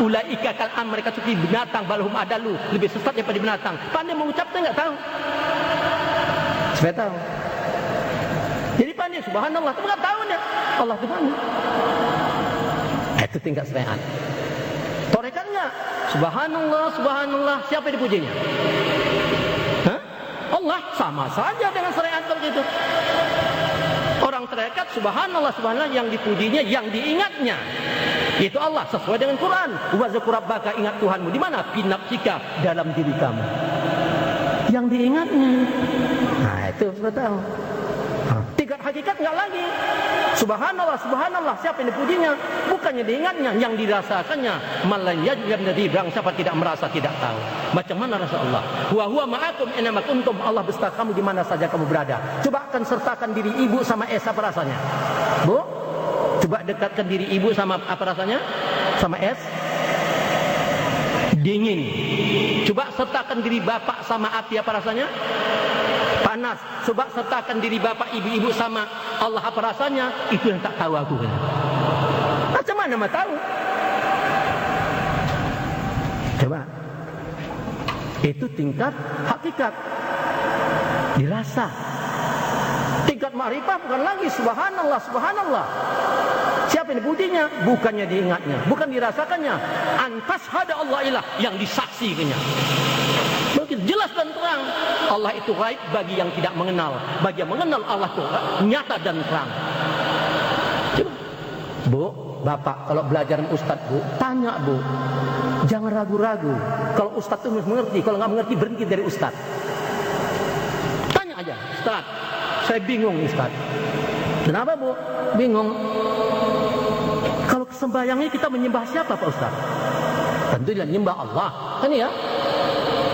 Ulaika kal mereka seperti binatang, balhum adalu, lebih sesat daripada binatang. Pandai mengucapkan enggak tahu. Supaya tahu. Jadi pandai subhanallah, tapi enggak tahu dia Allah itu mana. Itu tingkat syariat. Torekatnya subhanallah, subhanallah, siapa yang dipujinya? Hah? Allah, sama saja dengan syariat begitu. Orang tarekat subhanallah, subhanallah, yang dipujinya, yang diingatnya itu Allah sesuai dengan Quran. Wa zkur rabbaka, ingat Tuhanmu di mana? Fi nafsika, dalam diri kamu. Yang diingatnya. Nah, itu sudah tahu. Tingkat hakikat enggak lagi. Subhanallah, subhanallah, siapa yang dipujinya? Bukannya diingatnya, yang dirasakannya. Malan yajib nadhi, barang siapa tidak merasa, tidak tahu. Macam mana rasa Allah? Wa huwa ma'akum aina ma kuntum, Allah beserta kamu di mana saja kamu berada. Coba akan sertakan diri ibu sama es, apa rasanya? Bu? Coba dekatkan diri ibu sama apa rasanya? Sama es? Dingin. Coba sertakan diri bapak sama api, apa rasanya? Panas. Coba sertakan diri bapak ibu-ibu sama Allah, apa rasanya? Itu yang tak tahu aku. Macam mana mau tahu? Coba. Itu tingkat hakikat. Dirasa. Tingkat ma'rifah bukan lagi subhanallah, subhanallah. Siapa yang dipujinya? Bukannya diingatnya, bukan dirasakannya. Antas hada Allah ilah, yang disaksikannya. Begitu jelas dan terang. Allah itu gaib bagi yang tidak mengenal. Bagi yang mengenal Allah itu nyata dan terang. Coba. Bu, bapak kalau belajar ustaz, bu, tanya bu. Jangan ragu-ragu. Kalau ustaz itu mengerti, kalau nggak mengerti berhenti dari ustaz. Tanya aja, ustaz, saya bingung ustaz. Kenapa bu? Bingung. Kalau sembahyangnya kita menyembah siapa Pak Ustaz? Tentu dia menyembah Allah. Kan ya?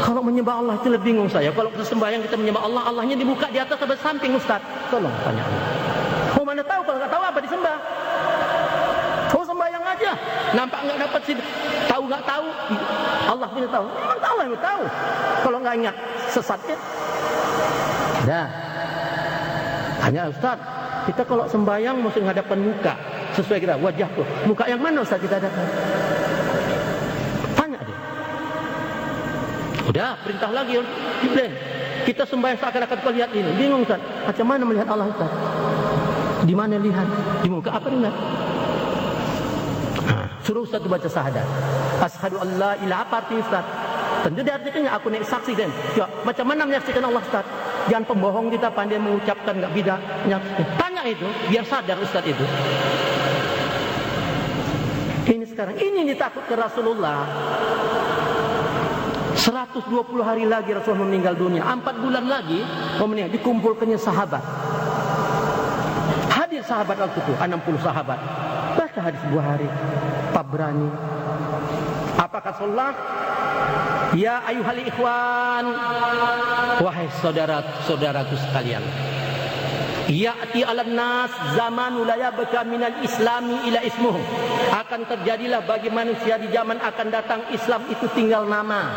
Kalau menyembah Allah itu lebih bingung saya. Kalau sembahyang kita menyembah Allah, Allahnya dibuka di atas atau samping Ustaz? Tolong tanya. Oh, mana tahu, kalau nggak tahu apa disembah? Oh, sembahyang aja. Nampak nggak dapat sih? Tahu nggak tahu? Allah punya tahu. Memang tahu yang tahu. Kalau nggak ingat sesatnya. Dah. Hanya Ustaz, kita kalau sembahyang mesti menghadapkan muka. Sesuai kita, wajahku. Muka yang mana Ustaz kita datang? Tanya dia. Udah, perintah lagi. Ibrahim, kita sembahyang seakan-akan kau lihat ini. Bingung Ustaz, macam mana melihat Allah Ustaz? Di mana lihat? Di muka apa lihat? Suruh Ustaz baca syahadat. Asyhadu an la ilaha, apa artinya Ustaz? Tentu dia artinya aku naik saksi kan. Ya, macam mana menyaksikan Allah Ustaz? Jangan pembohong kita pandai mengucapkan enggak bidah. Tanya itu, biar sadar Ustaz itu. Ini sekarang, ini ditakut ke Rasulullah. 120 hari lagi Rasulullah meninggal dunia. 4 bulan lagi meninggal, dikumpulkannya sahabat. Hadir sahabat waktu itu 60 sahabat. Baca hadis Bukhari, Tabrani. Apa kata Rasulullah? Ya ayuhal ikhwan, wahai saudara-saudaraku sekalian. Ya'ti 'alan nas zamanu la yabqa minal islami ila ismuhu. Akan terjadilah bagi manusia di zaman akan datang Islam itu tinggal nama.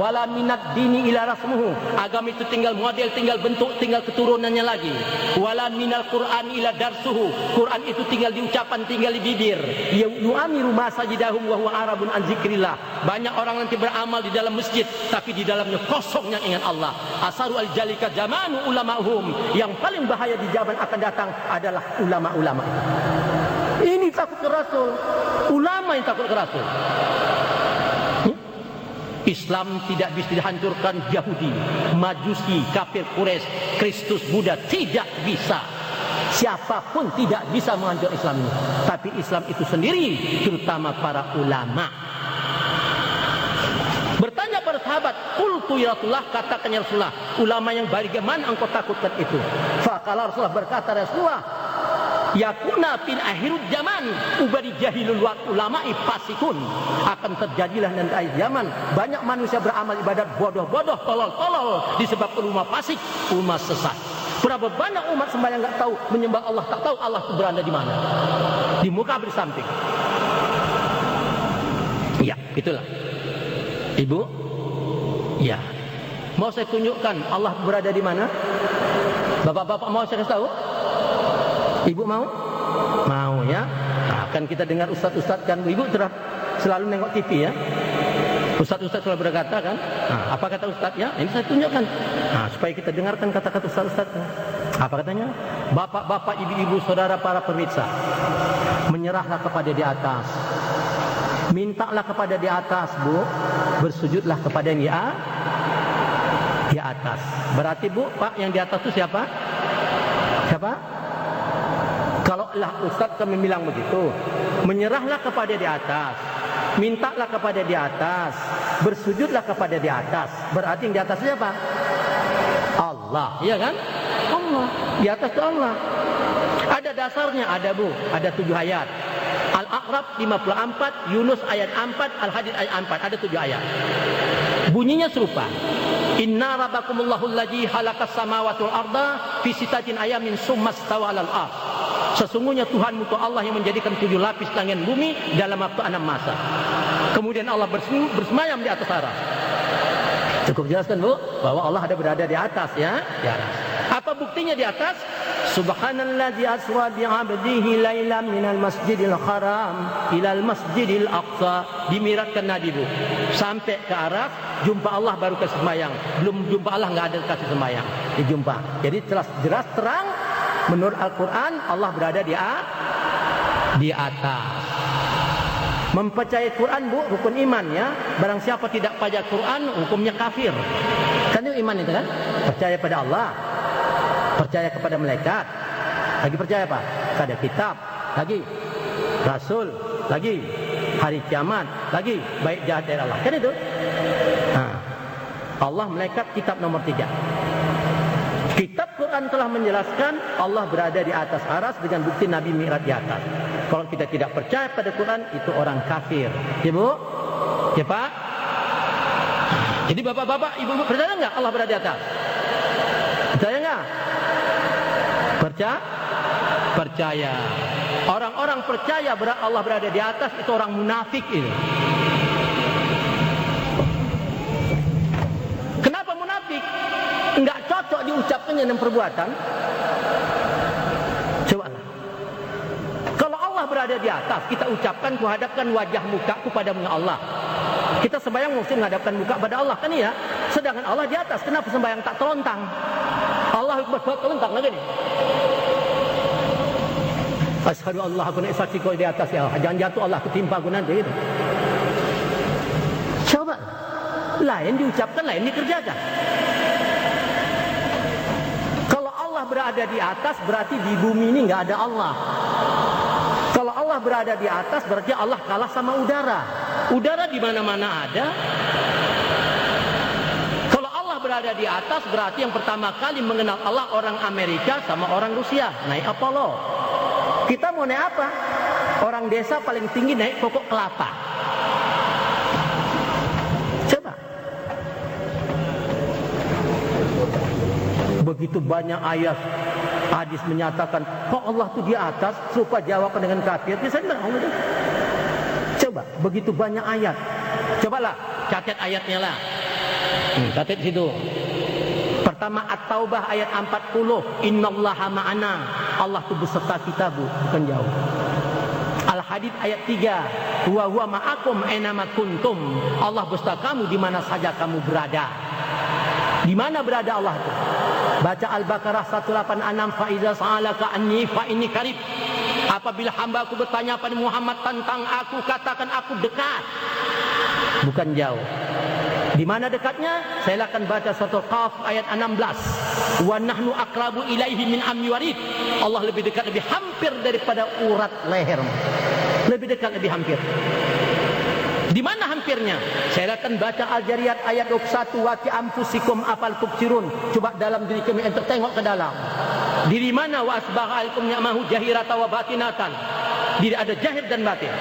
Wala minad dini ila rasmuhu. Agama itu tinggal model, tinggal bentuk, tinggal keturunannya lagi. Wala minal Qur'an ila darsuhu. Quran itu tinggal di ucapan, tinggal di bibir. Yu'amiru masajidahum wa huwa arabun an zikrillah. Banyak orang nanti beramal di dalam masjid tapi di dalamnya kosong yang ingat Allah. Asaru al-jalika zamanu ulama'hum. Yang paling bahaya di zaman akan datang adalah ulama-ulama. Ini takut ke Rasul. Ulama yang takut ke Rasul. Islam tidak bisa dihancurkan Yahudi, Majusi, kafir Quraisy, Kristus, Buddha. Tidak bisa. Siapapun tidak bisa menghancurkan Islam ini. Tapi Islam itu sendiri, terutama para ulama. Bertanya para sahabat, qultu ya Rasulullah, katakan ya Rasulullah, ulama yang bagaimana engkau takutkan itu? Faqala Rasulullah, berkata Rasulullah, yakuna fin akhirul zaman ubadi jahilul ulama'i fasikun. Akan terjadilah nanti akhir zaman banyak manusia beramal ibadat bodoh-bodoh, tolol-tolol disebabkan umat fasik, umat sesat. Berapa banyak umat sembahyang enggak tahu menyembah Allah, tak tahu Allah itu berada di mana. Di muka di samping. Ya, itulah. Ibu, ya, mau saya tunjukkan Allah berada di mana? Bapak-bapak mau saya kasih tahu? Ibu mau? Mau ya? Nah, kan kita dengar ustaz-ustaz kan, ibu selalu nengok TV ya. Ustaz-ustaz selalu berkata kan, apa kata Ustaz ya? Ini saya tunjukkan, supaya kita dengarkan kata-kata Ustaz-ustaz. Apa katanya? Bapak-bapak, ibu-ibu, saudara para pemirsa, menyerahlah kepada di atas, mintalah kepada di atas, Bu, bersujudlah kepada yang di atas. Berarti Bu, Pak, yang di atas itu siapa? Siapa? Kalau lah Ustaz kami bilang begitu, menyerahlah kepada di atas, mintalah kepada di atas, bersujudlah kepada di atas. Berarti yang di atas siapa? Allah, iya kan? Allah. Di atas itu Allah. Ada dasarnya, ada Bu, ada 7 ayat. Al-A'raf 54, Yunus ayat 4, Al-Hadid ayat 4, ada 7 ayat. Bunyinya serupa. Inna rabbakumullahu alladzi khalaqas samawati wal arda fi sittatin ayamin tsumma stawa 'alal 'arsy. Sesungguhnya Tuhanmu itu Allah yang menjadikan 7 lapis langit bumi dalam waktu 6 masa. Kemudian Allah bersemayam di atas aras. Cukup jelaskan Bu, bahwa Allah ada berada di atas ya, di atas. Apa buktinya di atas? Subhanalladzi asra bi 'abdihi lailan minal masjidil haram ilal masjidil aqsa. Dimiratkan Nabi Bu, sampai ke aras, jumpa Allah baru ke sembahyang. Belum jumpa Allah enggak ada kasih sembahyang. Dijumpa. Jadi jelas terang menurut Al-Quran Allah berada di atas. Mempercayai Quran Bu, rukun iman ya. Barang siapa tidak percaya Quran, hukumnya kafir. Kan itu iman itu kan? Percaya pada Allah, percaya kepada malaikat, lagi percaya apa? Pada kitab, lagi Rasul, lagi hari kiamat, lagi baik jahat dari Allah. Kan itu? Allah, malaikat, kitab nomor 3. Kitab Quran telah menjelaskan Allah berada di atas aras dengan bukti Nabi Mi'raj di atas. Kalau kita tidak percaya pada Quran, itu orang kafir. Ya Bu? Ya Pak? Jadi bapak-bapak, ibu-ibu, percaya enggak Allah berada di atas? Percaya enggak? Percaya. Orang-orang percaya Allah berada di atas itu orang munafik itu. Kenapa munafik? Enggak cocok diucapkannya dengan perbuatan. Coba. Kalau Allah berada di atas, kita ucapkan, kuhadapkan wajah mukaku pada Allah. Kita sembahyang mesti menghadapkan muka pada Allah kan ya. Sedangkan Allah di atas, kenapa sembahyang tak telontang? Allah berbuat telontang lagi nih. Asyhadu Allah aku naik saksi kau di atas ya. Jangan jatuh Allah ketimpa aku nanti gitu. Coba. Lain diucapkan, lain dikerjakan. Kalau Allah berada di atas, berarti di bumi ini nggak ada Allah. Kalau Allah berada di atas, berarti Allah kalah sama udara. Udara di mana-mana ada. Kalau Allah berada di atas, berarti yang pertama kali mengenal Allah orang Amerika sama orang Rusia, naik Apollo. Kita mau naik apa? Orang desa paling tinggi naik pokok kelapa. Coba. Begitu banyak ayat hadis menyatakan kok Allah itu di atas, serupa jawaban dengan kafir. Bisa bilang Allah itu. Coba, begitu banyak ayat. Cobalah, catat ayatnya lah. Catat situ. Pertama At-Taubah ayat 40. Innallaha ma'ana. Allah itu beserta kita Bu, bukan jauh. Al-Hadid ayat 3. Huwa ma'akum ainama kuntum. Allah beserta kamu di mana saja kamu berada. Di mana berada Allah itu? Baca Al-Baqarah 186. Fa iza sa'alaka anni fa inni qarib. Apabila hamba aku bertanya pada Muhammad tentang aku, katakan aku dekat, bukan jauh. Di mana dekatnya? Saya akan baca surah Qaf ayat 16. Wa nahnu aqrabu ilaihi min amri warid. Allah lebih dekat, lebih hampir daripada urat leher. Lebih dekat, lebih hampir. Di mana hampirnya? Saya akan baca Al-Jariyat ayat 21. Wa fi anfusikum afal tubsirun. Coba dalam diri kami untuk tengok ke dalam. Diri mana? Wa asbagha alaikum ni'amahu jahiratan wa batinatan. Diri ada jahir dan batin.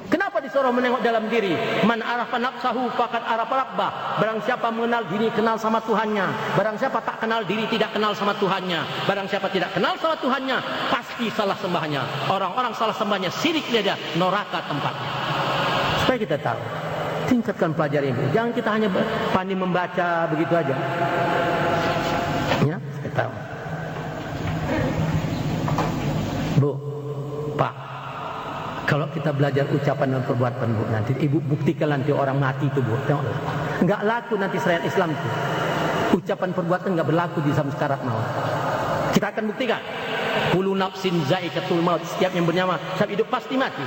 Kenapa disuruh menengok dalam diri? Man arafa nafsahu faqad arafa rabbah. Barang siapa mengenal diri, kenal sama Tuhannya. Barang siapa tak kenal diri, tidak kenal sama Tuhannya. Barang siapa tidak kenal sama Tuhannya, pasti salah sembahnya. Orang-orang salah sembahnya sirik dia, neraka tempatnya. Supaya kita tahu, tingkatkan pelajari ini. Jangan kita hanya pandai membaca begitu aja. Ya, saya tahu. Bu, Pak, kalau kita belajar ucapan dan perbuatan Bu, nanti ibu buktikan nanti orang mati itu Bu, tengoklah. Enggak laku nanti syariat Islam itu. Ucapan perbuatan enggak berlaku di dalam sekarat maut. Kita akan buktikan. Kullu nafsin za'iqatul maut, setiap yang bernyawa setiap hidup pasti mati.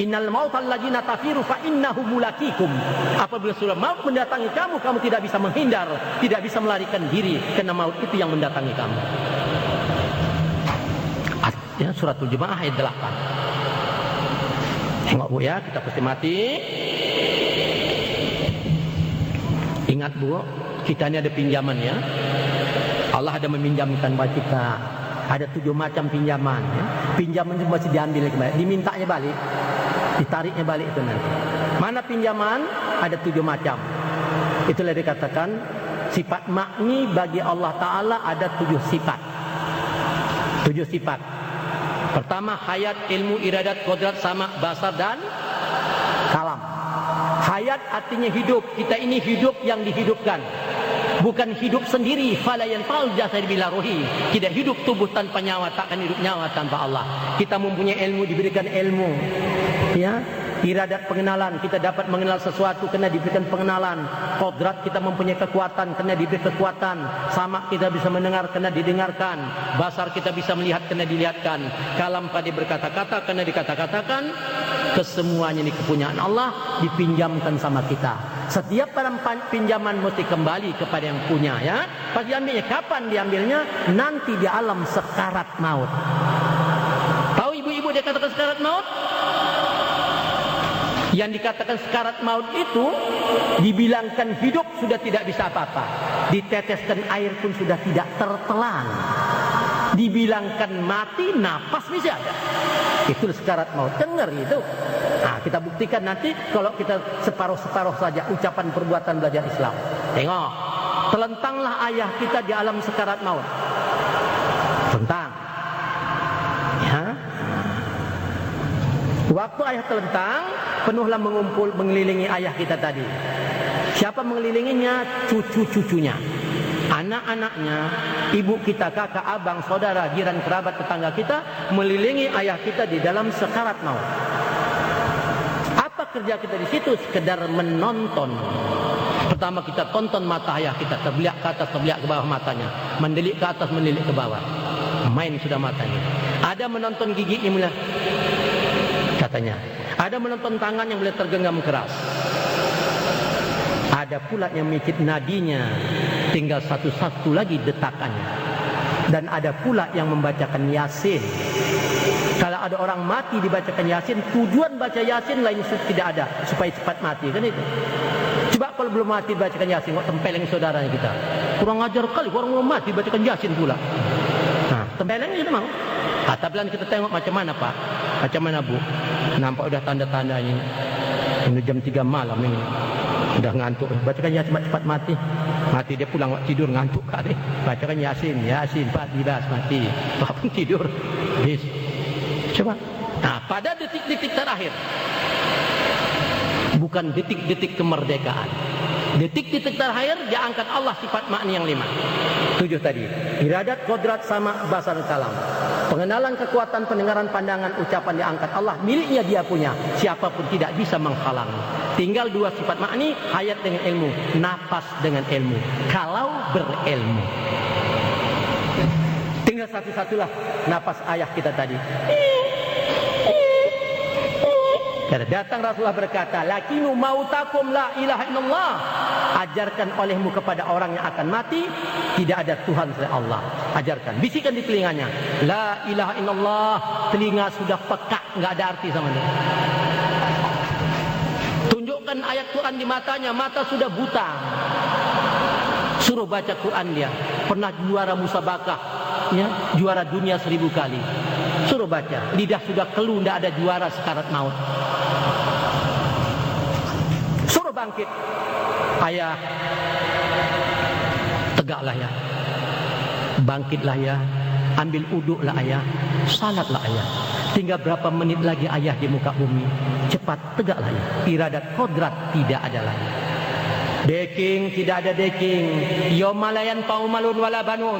Innal mautal ladzina tafiru fa innahu mulaqikum. Apabila sudah maut mendatangi kamu, kamu tidak bisa menghindar, tidak bisa melarikan diri, karena maut itu yang mendatangi kamu. Ya, suratul Jumu'ah ayat 8. Tengok Bu ya, kita pasti mati. Ingat Bu, kita ini ada pinjaman ya. Allah ada meminjamkan buat kita. Ada 7 macam pinjaman ya. Pinjaman itu masih diambil kembali, dimintanya balik, ditariknya balik itu nanti. Mana pinjaman? Ada 7 macam. Itulah dikatakan sifat makni bagi Allah Ta'ala ada 7 sifat. 7 sifat. Pertama, hayat, ilmu, iradat, kodrat, sama, basar, dan kalam. Hayat artinya hidup. Kita ini hidup yang dihidupkan, bukan hidup sendiri. Fala yanfa'ul jasad bila ruhi. Tidak hidup tubuh tanpa nyawa, takkan hidup nyawa tanpa Allah. Kita mempunyai ilmu, diberikan ilmu. Ya, iradat pengenalan, kita dapat mengenal sesuatu karena diberikan pengenalan. Kodrat, kita mempunyai kekuatan karena diberi kekuatan. Sama, kita bisa mendengar karena didengarkan. Basar, kita bisa melihat karena dilihatkan. Kalam, pada berkata-kata karena dikata-katakan. Kesemuanya ini kepunyaan Allah, dipinjamkan sama kita. Setiap barang pinjaman mesti kembali kepada yang punya ya. Pas diambilnya, kapan diambilnya? Nanti di alam sekarat maut. Tahu ibu-ibu dia katakan sekarat maut? Yang dikatakan sekarat maut itu dibilangkan hidup sudah tidak bisa apa-apa, diteteskan air pun sudah tidak tertelan, dibilangkan mati nafas bisa ada. Itu sekarat maut. Dengar itu. Nah, kita buktikan nanti kalau kita separuh-separuh saja ucapan perbuatan belajar Islam. Tengok, telentanglah ayah kita di alam sekarat maut. Telentang. Ya. Waktu ayah telentang, penuhlah mengumpul mengelilingi ayah kita tadi. Siapa mengelilinginya? Cucu-cucunya, anak-anaknya, ibu kita, kakak, abang, saudara, jiran, kerabat, tetangga kita mengelilingi ayah kita di dalam sekarat maut. Apa kerja kita di situ? Sekedar menonton. Pertama kita tonton mata ayah kita, terbeliak ke atas, terbeliak ke bawah matanya, mendelik ke atas, mendelik ke bawah. Main sudah matanya. Ada menonton giginya mulai, katanya. Ada menonton tangan yang boleh tergenggam keras. Ada pula yang mikir nadinya tinggal satu-satu lagi detakannya. Dan ada pula yang membacakan Yasin. Kalau ada orang mati dibacakan Yasin, tujuan baca Yasin lain tidak ada, supaya cepat mati, kan itu. Coba kalau belum mati bacakan Yasin, kok tempeleng saudaranya kita. Kurang ajar kali, orang belum mati bacakan Yasin pula. Nah, tempeleng itu mau. Tapi kita tengok macam mana Pak, macam mana Bu. Nampak udah tanda-tandanya. Ini jam 3 malam ini. Udah ngantuk, bacakan Yasin cepat mati. Mati dia pulang tidur ngantuk kali. Bacakan Yasin, Yasin Pak dibas mati. Pak pun tidur. Bis. Coba. Nah, pada detik-detik terakhir. Bukan detik-detik kemerdekaan. Detik-detik terakhir dia angkat Allah sifat makni yang 5. 7 tadi. Iradat, kodrat, sama, basar, kalam. Pengenalan, kekuatan, pendengaran, pandangan, ucapan diangkat Allah, miliknya dia punya. Siapapun tidak bisa menghalang. Tinggal 2 sifat makni, hayat dengan ilmu, nafas dengan ilmu. Kalau berilmu. Tinggal satu-satulah nafas ayah kita tadi. Datang Rasulullah berkata, "Lakinu mautakum la ilaha illallah." Ajarkan olehmu kepada orang yang akan mati, tidak ada Tuhan selain Allah. Ajarkan, bisikan di telinganya, la ilaha illallah. Telinga sudah pekak, enggak ada arti sama dia. Tunjukkan ayat Quran di matanya, mata sudah buta. Suruh baca Quran dia. Pernah juara musabakah, ya, juara dunia 1000 kali. Suruh baca, lidah sudah keluh, tidak ada juara sekarat maut. Suruh bangkit, ayah, tegaklah ya, bangkitlah ya, ambil uduklah ayah, salatlah ayah. Tinggal berapa menit lagi ayah di muka bumi, cepat tegaklah ya. Iradat kodrat tidak ada lagi. Deking tidak ada deking. Yomalayan paumalun wala banun.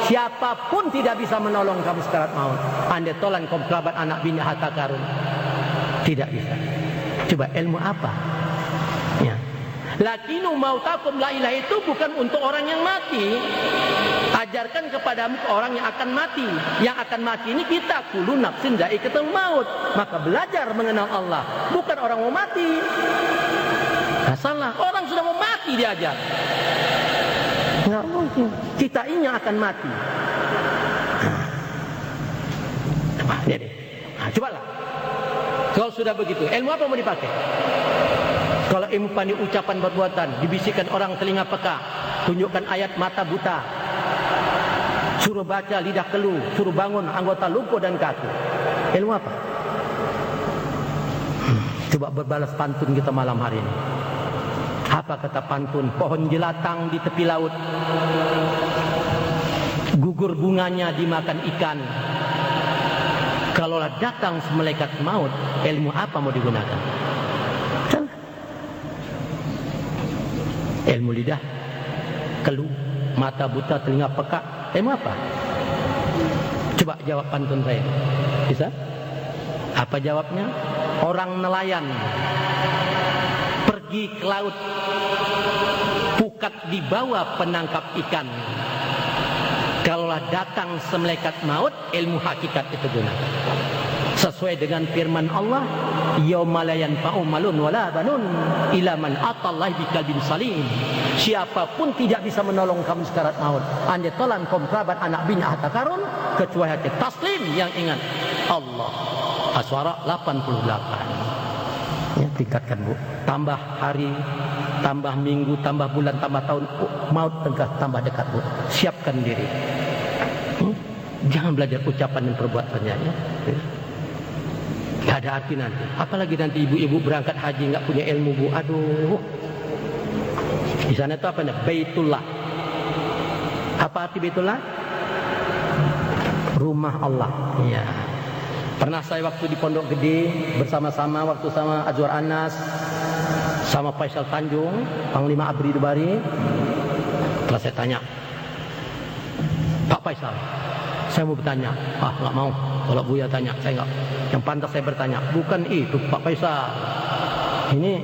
Siapapun tidak bisa menolong kamu sekarat maut. Andai tolan kau kerabat anak bini harta karun. Tidak bisa. Coba ilmu apa? Ya. Lakinu mautakum la ilaha itu bukan untuk orang yang mati. Ajarkan kepadamu orang yang akan mati. Yang akan mati ini kita, kullu nafsin dha'iqatul maut. Maka belajar mengenal Allah, bukan orang mau mati. Nah, salah, orang sudah mau mati diajar. Enggak mungkin. Kita ini yang akan mati. Nah, jadi, cobalah. Kalau sudah begitu, ilmu apa mau dipakai? Kalau ilmu pandai ucapan perbuatan, dibisikkan orang telinga peka, tunjukkan ayat mata buta, suruh baca lidah keluh, suruh bangun anggota lumpuh dan kaku. Ilmu apa? Coba berbalas pantun kita malam hari ini. Apa kata pantun? Pohon jelatang di tepi laut, gugur bunganya dimakan ikan. Kalaulah datang malaikat maut, ilmu apa mau digunakan? Ilmu lidah keluh, mata buta, telinga peka, ilmu apa? Coba jawab pantun saya. Bisa? Apa jawabnya? Orang nelayan pergi ke laut, pukat di bawah penangkap ikan. Kalaulah datang malaikat maut, ilmu hakikat itu gunakan. Sesuai dengan firman Allah, yauma la yanfa'u malun wala banun illa man atallahi biqalbin salim. Siapapun tidak bisa menolong kamu sekarat maut. Anda tolan komprabat anak bini ahta karun, kecuali hati taslim yang ingat Allah. Aswara 88. Ya, tingkatkan Bu. Tambah hari, tambah minggu, tambah bulan, tambah tahun, maut tambah dekat Bu. Siapkan diri. Jangan belajar ucapan dan perbuatannya ya. Gak ada arti nanti. Apalagi nanti ibu-ibu berangkat haji nggak punya ilmu Bu. Aduh. Di sana itu apa nih? Baitullah. Apa arti Baitullah? Rumah Allah. Iya. Pernah saya waktu di Pondok Gede bersama-sama waktu sama Azwar Anas, sama Faisal Tanjung, Panglima Abri Dubari. Setelah saya tanya, Pak Faisal, saya mau bertanya. Nggak mau. Kalau Buya tanya, saya nggak. Yang pantas saya bertanya, bukan itu Pak Faisal. Ini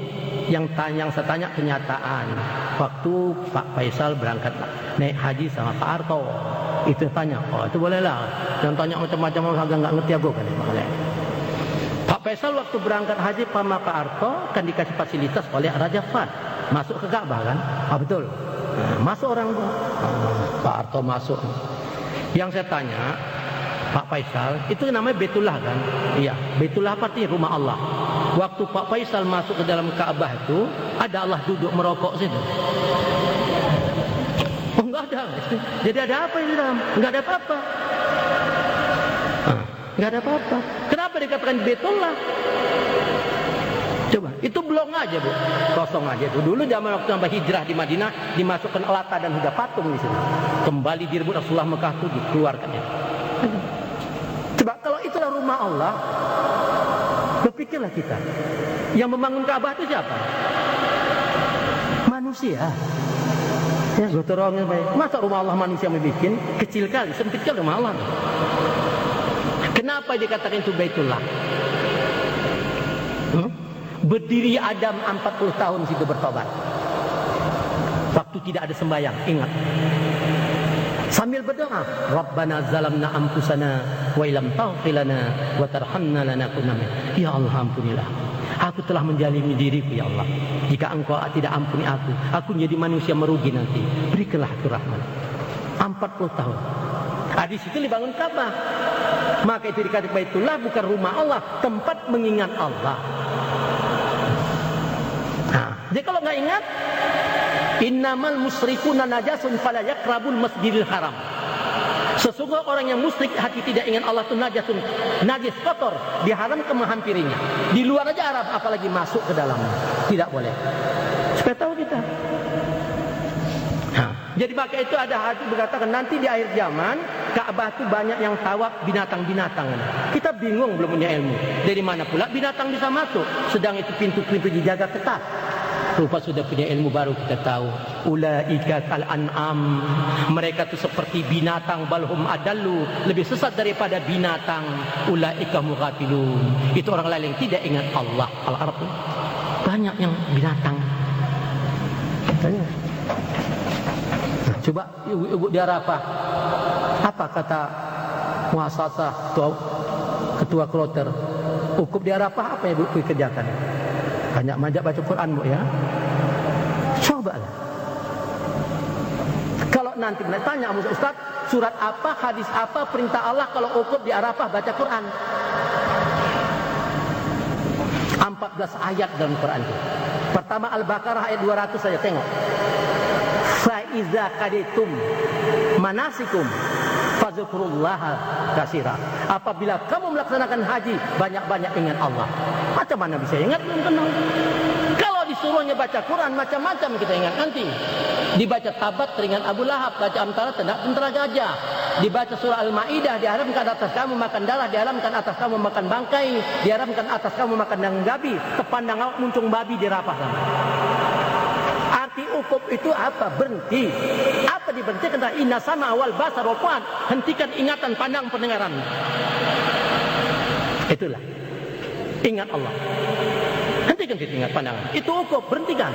yang saya tanya kenyataan. Waktu Pak Faisal berangkat naik haji sama Pak Harto, itu tanya, itu bolehlah. Yang tanya macam-macam agak nggak ngerti aku kan. Pak Faisal waktu berangkat haji sama Pak Harto kan dikasih fasilitas oleh Raja Fahd masuk ke Ka'bah kan? Betul. Masuk orang Pak Harto masuk. Yang saya tanya, Pak Faisal, itu namanya Baitullah kan? Iya, Baitullah artinya rumah Allah. Waktu Pak Faisal masuk ke dalam Ka'bah itu, ada Allah duduk merokok situ. Enggak ada. Jadi ada apa di dalam? Enggak ada apa-apa. Enggak ada apa-apa. Kenapa dikatakan Baitullah? Coba, itu blong aja Bu, kosong aja itu. Dulu zaman waktu sampai hijrah di Madinah, dimasukkan lata dan sudah patung di sini. Kembali direbut Rasulullah Mekah itu dikeluarkannya. Coba kalau itulah rumah Allah, berpikirlah kita. Yang membangun Ka'bah itu siapa? Manusia. Ya, gotorongnya baik. Masa rumah Allah manusia membikin? Kecil kali, sempit kali rumah Allah. Kenapa dikatakan itu Baitullah? Berdiri Adam 40 tahun situ bertobat. Waktu tidak ada sembahyang, ingat. Sambil berdoa, Rabbana zalamna anfusana wa illam taghfir lana wa tarhamna lanakunanna. Ya Allah, ampunilah. Aku telah menjalimi diriku ya Allah. Jika Engkau tidak ampuni aku menjadi manusia merugi nanti. Berikanlah aku rahmat. 40 tahun. Di situ dibangun Ka'bah. Maka itu dikatakan Baitullah bukan rumah Allah, tempat mengingat Allah. Jadi kalau nggak ingat, innamal musyrikuna najasun fala yaqrabul masjidil haram. Sesungguhnya orang yang musyrik hati tidak ingat Allah itu najasun, najis kotor, diharamkan menghampirinya. Di luar aja Arab, apalagi masuk ke dalamnya. Tidak boleh. Supaya tahu kita. Jadi maka itu ada hadis berkatakan nanti di akhir zaman Ka'bah itu banyak yang tawaf binatang-binatang. Kita bingung belum punya ilmu. Dari mana pula binatang bisa masuk? Sedang itu pintu-pintu dijaga ketat. Rupa sudah punya ilmu baru, kita tahu. Ulaika kal an'am. Mereka itu seperti binatang, balhum adallu, lebih sesat daripada binatang. Ulaika mughafilun. Itu orang lain yang tidak ingat Allah. Al-Arab banyak yang binatang. Tanya. Coba ibu di Arafah, apa kata muasasah ketua kloter? Ukuf di Arafah apa yang ibu kerjakan? Banyak majak baca Quran bu ya. Cobalah. Kalau nanti tanya sama Ustaz, surat apa, hadis apa, perintah Allah kalau ukuf di Arafah baca Quran? 14 ayat dalam Quran itu. Pertama Al-Baqarah ayat 200 saja, tengok. Fa iza qaditum manasikum fazkurullaha katsira. Apabila kamu melaksanakan haji, banyak-banyak ingat Allah. Macam mana bisa ingat belum kenal? Kalau disuruhnya baca Quran macam-macam kita ingat nanti. Dibaca Tabat teringat Abu Lahab, baca Amtara tentara gajah. Dibaca surah Al-Maidah, diharamkan atas kamu makan darah, diharamkan atas kamu makan bangkai, diharamkan atas kamu makan daging babi, tepandang awak muncung babi di Rafah sana. Arti ukuf itu apa? Berhenti. Apa diberhentikan? Inna sama awal basar wal, hentikan ingatan, pandang, pendengaran. Itulah ingat Allah. Hentikan ingat pandangan. Itu ukuf, berhentikan.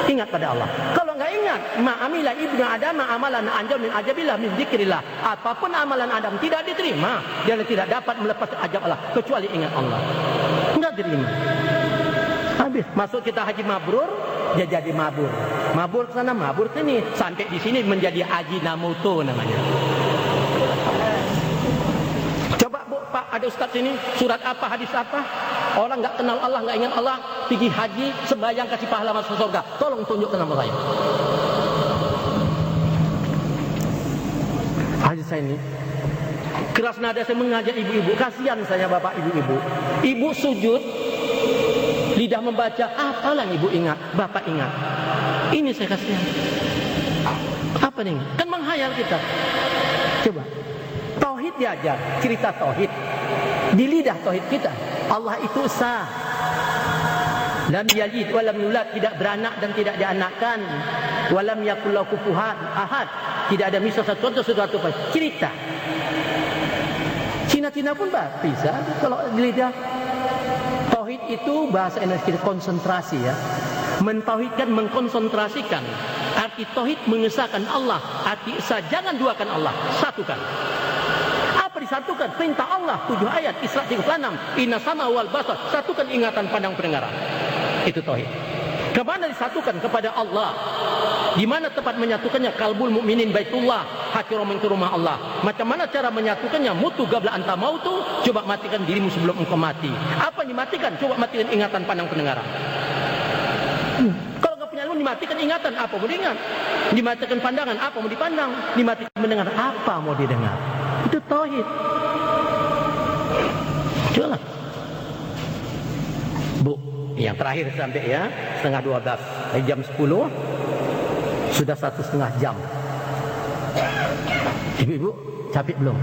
Ingat pada Allah. Kalau enggak ingat, ma'amila ibnu Adam amalan anjal min ajabillah min dzikrillah. Apapun amalan Adam tidak diterima, dia tidak dapat melepas ajab Allah kecuali ingat Allah. Enggak diterima. Habis. Masuk kita haji mabrur, dia jadi mabur. Mabur ke sana, mabur ke sini. Sampai di sini menjadi haji namuto namanya. Coba Bu, Pak, ada ustaz sini, surat apa, hadis apa? Orang enggak kenal Allah, enggak ingat Allah, pergi haji, sembahyang kasih pahala masuk surga. Tolong tunjukkan nama saya. Haji saya ini keras nada saya mengajak ibu-ibu, kasihan saya bapak ibu-ibu. Ibu sujud, lidah membaca, apalah ibu ingat, bapak ingat. Ini saya kasihan. Apa nih? Kan menghayal kita. Coba. Tauhid diajar, cerita tauhid. Di lidah tauhid kita, Allah itu esa. Lam yalid wa lam yulad, tidak beranak dan tidak dianakkan. Wa lam yakul lahu kufuwan ahad. Tidak ada misal satu apa. Cerita. Cina-Cina pun bisa kalau di lidah. Tauhid itu bahasa Indonesia konsentrasi ya. Mentauhidkan, mengkonsentrasikan. Arti tauhid mengesahkan Allah. Arti esa jangan duakan Allah, satukan. Apa disatukan? Perintah Allah 7 ayat Isra 36. Inna sama wal basar, satukan ingatan, pandang, pendengaran. Itu tauhid. Kemana disatukan? Kepada Allah. Di mana tempat menyatukannya? Qalbul mukminin baitullah, hati orang itu rumah Allah. Macam mana cara menyatukannya? Mutu gabla anta mautu, coba matikan dirimu sebelum engkau mati. Apa yang dimatikan? Coba matikan ingatan, pandang, pendengaran. Kalau enggak punya ilmu, dimatikan ingatan, apa mau diingat? Dimatikan pandangan, apa mau dipandang? Dimatikan mendengar, apa mau didengar? Itu tauhid. Jelas. Bu, yang terakhir sampai ya, setengah 12. Dari jam 10 sudah 1,5 jam. Ibu-ibu capek belum?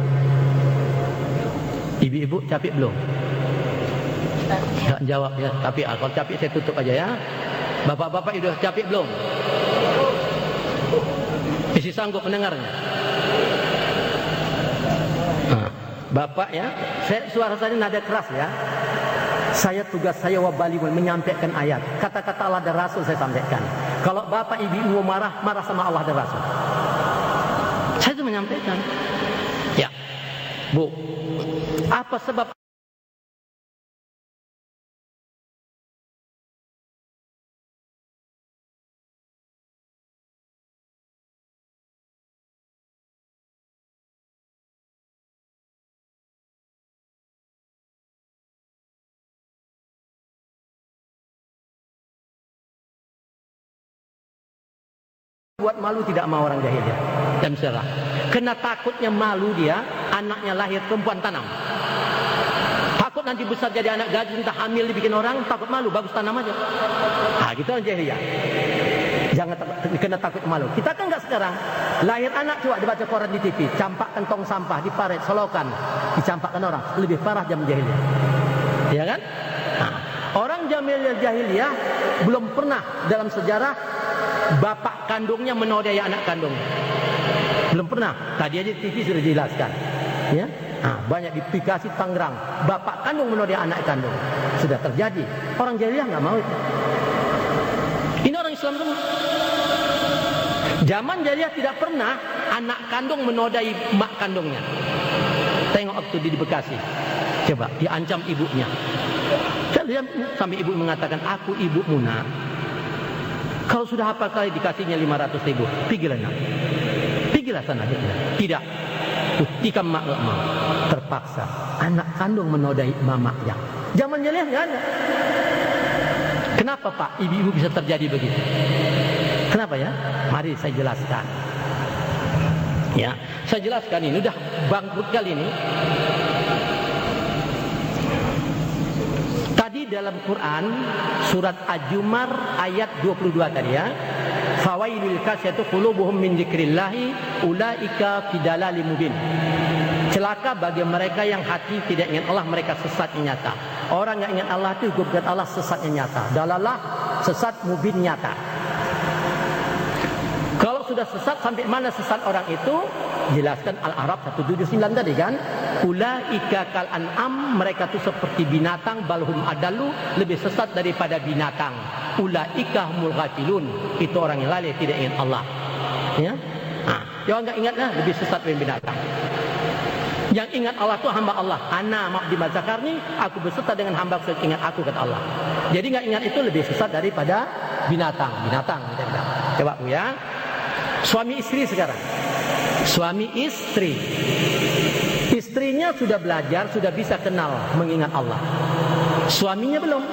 Ibu-ibu capek belum? Enggak jawab ya, tapi kalau capek saya tutup aja ya. Bapak-bapak sudah capek belum? Masih sanggup mendengarnya? Nah, Bapak ya, suara saya nada keras ya. Tugas saya wabali menyampaikan ayat. Kata-kata Allah dan Rasul saya sampaikan. Kalau bapak ibu marah sama Allah dan Rasul. Saya itu menyampaikan. Ya, Bu, apa sebab buat malu tidak mau orang jahil ya dan serah. Kena takutnya malu dia, anaknya lahir perempuan tanam. Takut nanti besar jadi anak gadis, entah hamil dibikin orang, takut malu, bagus tanam aja. Ah, gitu orang jahil ya. Jangan kena takut malu. Kita kan enggak sekarang. Lahir anak coba dibaca koran di TV, campakkan tong sampah di paret, solokan, dicampakkan orang. Lebih parah jam jahil ya. Ya kan? Nah, Orang jahiliyah belum pernah dalam sejarah bapak kandungnya menodai anak kandungnya. Belum pernah. Tadi aja TV sudah jelaskan. Ya. Banyak di Bekasi, Tangerang, bapak kandung menodai anak kandung. Sudah terjadi. Orang jahiliyah nggak mau itu. Ini orang Islam semua. Zaman jahiliyah tidak pernah anak kandung menodai mak kandungnya. Tengok waktu di Bekasi. Coba, diancam ibunya. Lihat sampai ibu mengatakan, aku ibumu nak. Kalau sudah hafal kali dikasihnya 500.000, pergilah nak. Pergilah sana. Tidak. Buktikan mak gak mau. Terpaksa. Anak kandung menodai mamanya. Zaman jahiliyah nggak ada. Kenapa Pak ibu-ibu bisa terjadi begitu? Kenapa ya? Mari saya jelaskan. Ya, saya jelaskan ini udah bangkrut kali ini. Tadi dalam Quran surat Az-Zumar ayat 22 tadi ya. Fawailul kasyatu qulubuhum min dzikrillahi ulaika fi dalalin mubin. Celaka bagi mereka yang hati tidak ingat Allah, mereka sesatnya nyata. Orang yang ingat Allah itu bukan Allah sesatnya nyata. Dalalah sesat mubin nyata. Kalau sudah sesat sampai mana sesat orang itu? Jelaskan Al-A'raf 179 tadi kan. Ulaika kal an'am, mereka itu seperti binatang, balhum adallu, lebih sesat daripada binatang. Ulaika humul ghafilun, itu orang yang lalai tidak ingat Allah. Ya. Yang enggak ingatlah lebih sesat dari binatang. Yang ingat Allah itu hamba Allah. Ana Ma'di Mazakarni, aku berserta dengan hamba yang ingat aku kata Allah. Jadi enggak ingat itu lebih sesat daripada binatang. Coba Bu ya. Suami istri sekarang. Suami istri. Istrinya sudah belajar, sudah bisa kenal mengingat Allah. Suaminya belum.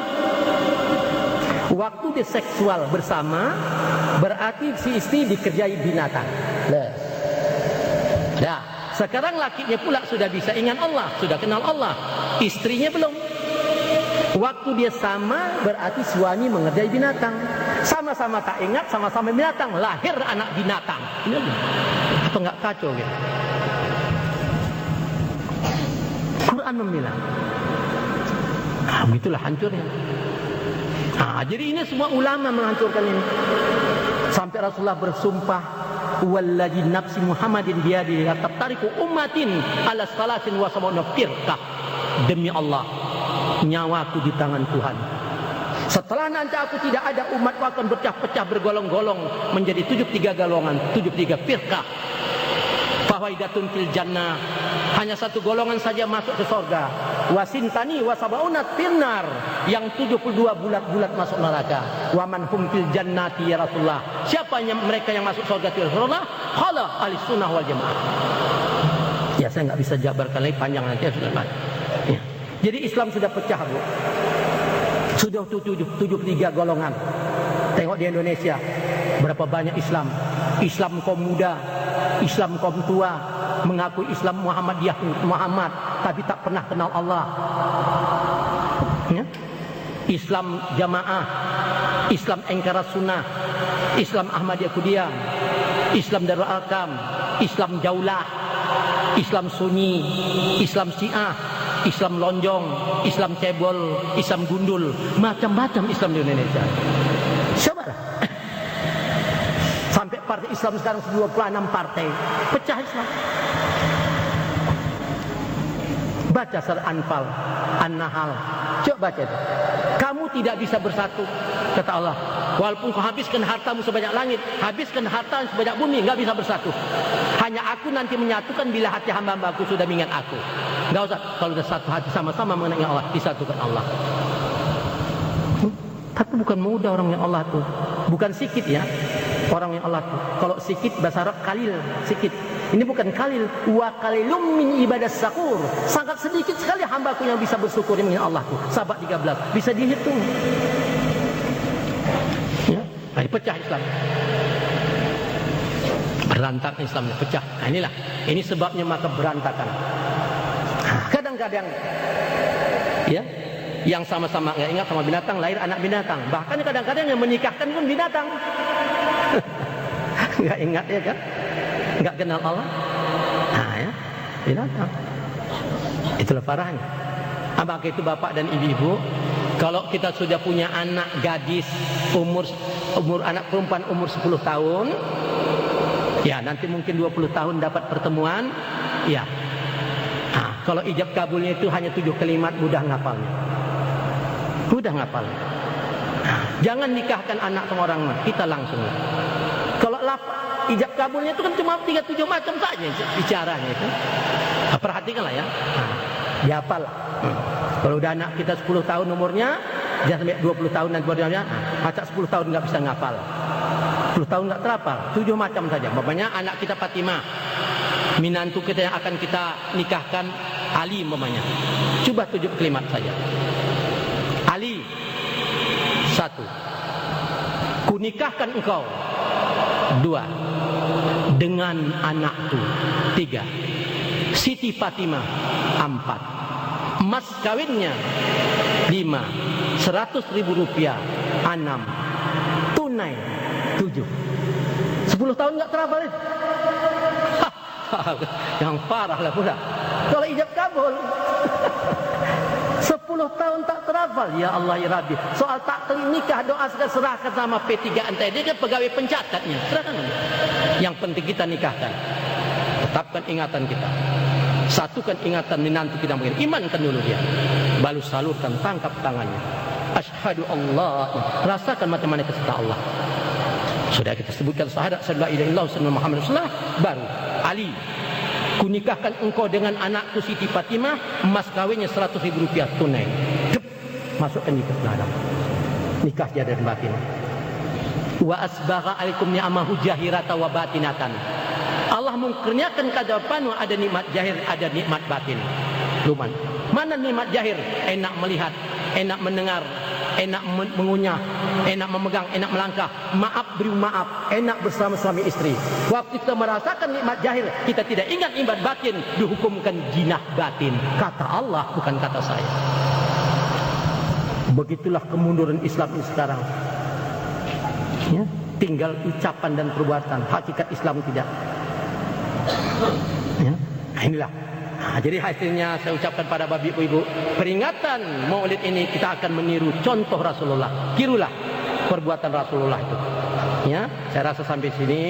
Waktu dia seksual bersama, berarti si istri dikerjai binatang. Dah. Sekarang lakinya pula sudah bisa ingat Allah, sudah kenal Allah. Istrinya belum. Waktu dia sama, berarti suami mengerjai binatang. Sama-sama tak ingat, sama-sama binatang, lahir anak binatang. Apa enggak kacau gitu? Quran membilang, begitulah hancurnya. Jadi ini semua ulama menghancurkan ini. Sampai Rasulullah bersumpah, "Wallazi nafsi Muhammadin biyadihi la taftariqu ummatin ala salasin wa sab'una firqah." Demi Allah, nyawaku di tangan Tuhan. Setelah nanti aku tidak ada, umatku akan berpecah-pecah bergolong-golong menjadi 73 golongan, 73 firqah. Fawaidatun fil jannah, hanya satu golongan saja masuk ke surga. Wasintani wasabaunat finnar, yang 72 bulat-bulat masuk neraka. Waman hum fil jannati ya Rasulullah, siapa yang mereka yang masuk surga ya Rasulullah? Qala ahli sunnah wal jamaah. Ya saya nggak bisa jabarkan lagi, panjang nanti sudah Pak. Ya. Jadi Islam sudah pecah Bu. Sudah 73 golongan. Tengok di Indonesia berapa banyak Islam. Islam kaum muda, Islam kaum tua, mengaku Islam Muhammadiyah Muhammad, tapi tak pernah kenal Allah. Ya? Islam jamaah, Islam engkara sunnah, Islam Ahmadiyah Qudiyah, Islam Darul Arkam, Islam Jaulah, Islam Sunni, Islam Syiah, Islam Lonjong, Islam Cebol, Islam Gundul, macam-macam Islam di Indonesia. Cobalah. Sampai partai Islam sekarang 26 partai. Pecah Islam. Baca surah Anfal, An-Nahl. Coba baca itu. Kamu tidak bisa bersatu, kata Allah. Walaupun kau habiskan hartamu sebanyak langit, habiskan harta sebanyak bumi, enggak bisa bersatu. Hanya aku nanti menyatukan bila hati hamba-hambaku sudah mengingat aku. Enggak usah, kalau sudah satu hati sama-sama mengenai Allah, disatukan Allah. Tapi bukan mudah orang yang Allah itu. Bukan sikit ya. Orang yang Allah itu. Kalau sikit bahasa Arab kalil, sikit. Ini bukan kalil, wa kalilum min ibadah syakur. Sangat sedikit sekali hambaku yang bisa bersyukur dengan Allah itu. Sahabat 13, bisa dihitung. Ya, nah, pecah Islam. Berantakan Islamnya, pecah. Nah, inilah, ini sebabnya maka berantakan. Kadang-kadang, ya, yang sama-sama nggak ingat sama binatang, lahir anak binatang. Bahkan kadang-kadang yang menikahkan pun binatang. Nggak ingat ya kan? Nggak kenal Allah. Nah ya, binatang. Itulah parahnya. Maka itu bapak dan ibu-ibu, Kalau kita sudah punya anak gadis umur anak perempuan umur 10 tahun, ya nanti mungkin 20 tahun dapat pertemuan, ya. Nah, kalau ijab kabulnya itu hanya 7 kalimat, mudah ngapalnya. Mudah ngapalnya. Nah, jangan nikahkan anak sama orang lain, kita langsung. Kalau ijab kabulnya itu kan cuma 37 macam saja bicaranya itu. Nah, perhatikanlah ya. Nah, dihafal. Kalau udah anak kita 10 tahun umurnya, jangan sampai 20 tahun dan kemudiannya, masa 10 tahun nggak bisa ngapal. 10 tahun nggak terapal, 7 macam saja. Umpamanya anak kita Fatimah, minantu kita yang akan kita nikahkan Ali umpamanya. Coba 7 kalimat saja. Ali, 1. Kunikahkan engkau. 2. Dengan anakku. 3. Siti Fatimah. 4. Emas kawinnya 5. 100.000 rupiah. 6. Tunai 7. 10 tahun nggak terhafal itu. Yang parah lah pula. Kalau ijab kabul 10 tahun tak terhafal. Ya Allah ya Rabbi. Soal taklid nikah doa serahkan sama P3 antai. Dia kan pegawai pencatatnya. Serahkan. Yang penting kita nikahkan. Tetapkan ingatan kita. Satukan ingatan menantu kita mungkin. Imankan dulu dia. Baru salurkan, tangkap tangannya. Asyhadu Allah. Rasakan macam mana kecintaan Allah. Sudah kita sebutkan syahadat sallallahu alaihi wasallam Muhammad Rasulullah. Baru Ali, kunikahkan engkau dengan anakku Siti Fatimah, emas kawinnya 100.000 rupiah tunai. Masukkan nikah dalam. Nikah jadar batin. Wa asbagha alaikum ni'amahu jahirata wa batinatan. Allah mengkurniakan kedepanmu ada nikmat jahir, ada nikmat batin. Luman. Mana nikmat jahir? Enak melihat, enak mendengar, enak mengunyah, enak memegang, enak melangkah, maaf beri maaf, enak bersama suami istri. Waktu kita merasakan nikmat jahir, kita tidak ingat nikmat batin, dihukumkan jinah batin. Kata Allah, bukan kata saya. Begitulah kemunduran Islam ini sekarang. Ya, tinggal ucapan dan perbuatan, hakikat Islam tidak. Ya, inilah. Nah, jadi hasilnya saya ucapkan pada bapak ibu, peringatan Maulid ini kita akan meniru contoh Rasulullah. Tirulah perbuatan Rasulullah itu. Ya, saya rasa sampai sini.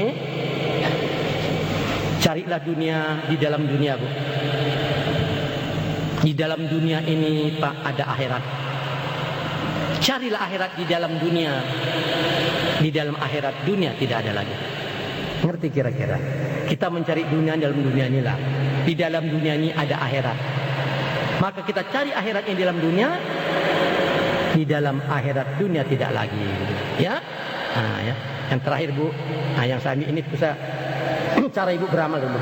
Carilah dunia di dalam dunia, Bu. Di dalam dunia ini Pak ada akhirat. Carilah akhirat di dalam dunia. Di dalam akhirat dunia tidak ada lagi. Ngerti kira-kira? Kita mencari dunia dalam dunia inilah. Di dalam dunia ini ada akhirat. Maka kita cari akhirat yang di dalam dunia. Di dalam akhirat dunia tidak lagi. Ya? Nah, ya. Yang terakhir Bu, nah yang saya ambil ini bisa cara Ibu beramal dulu.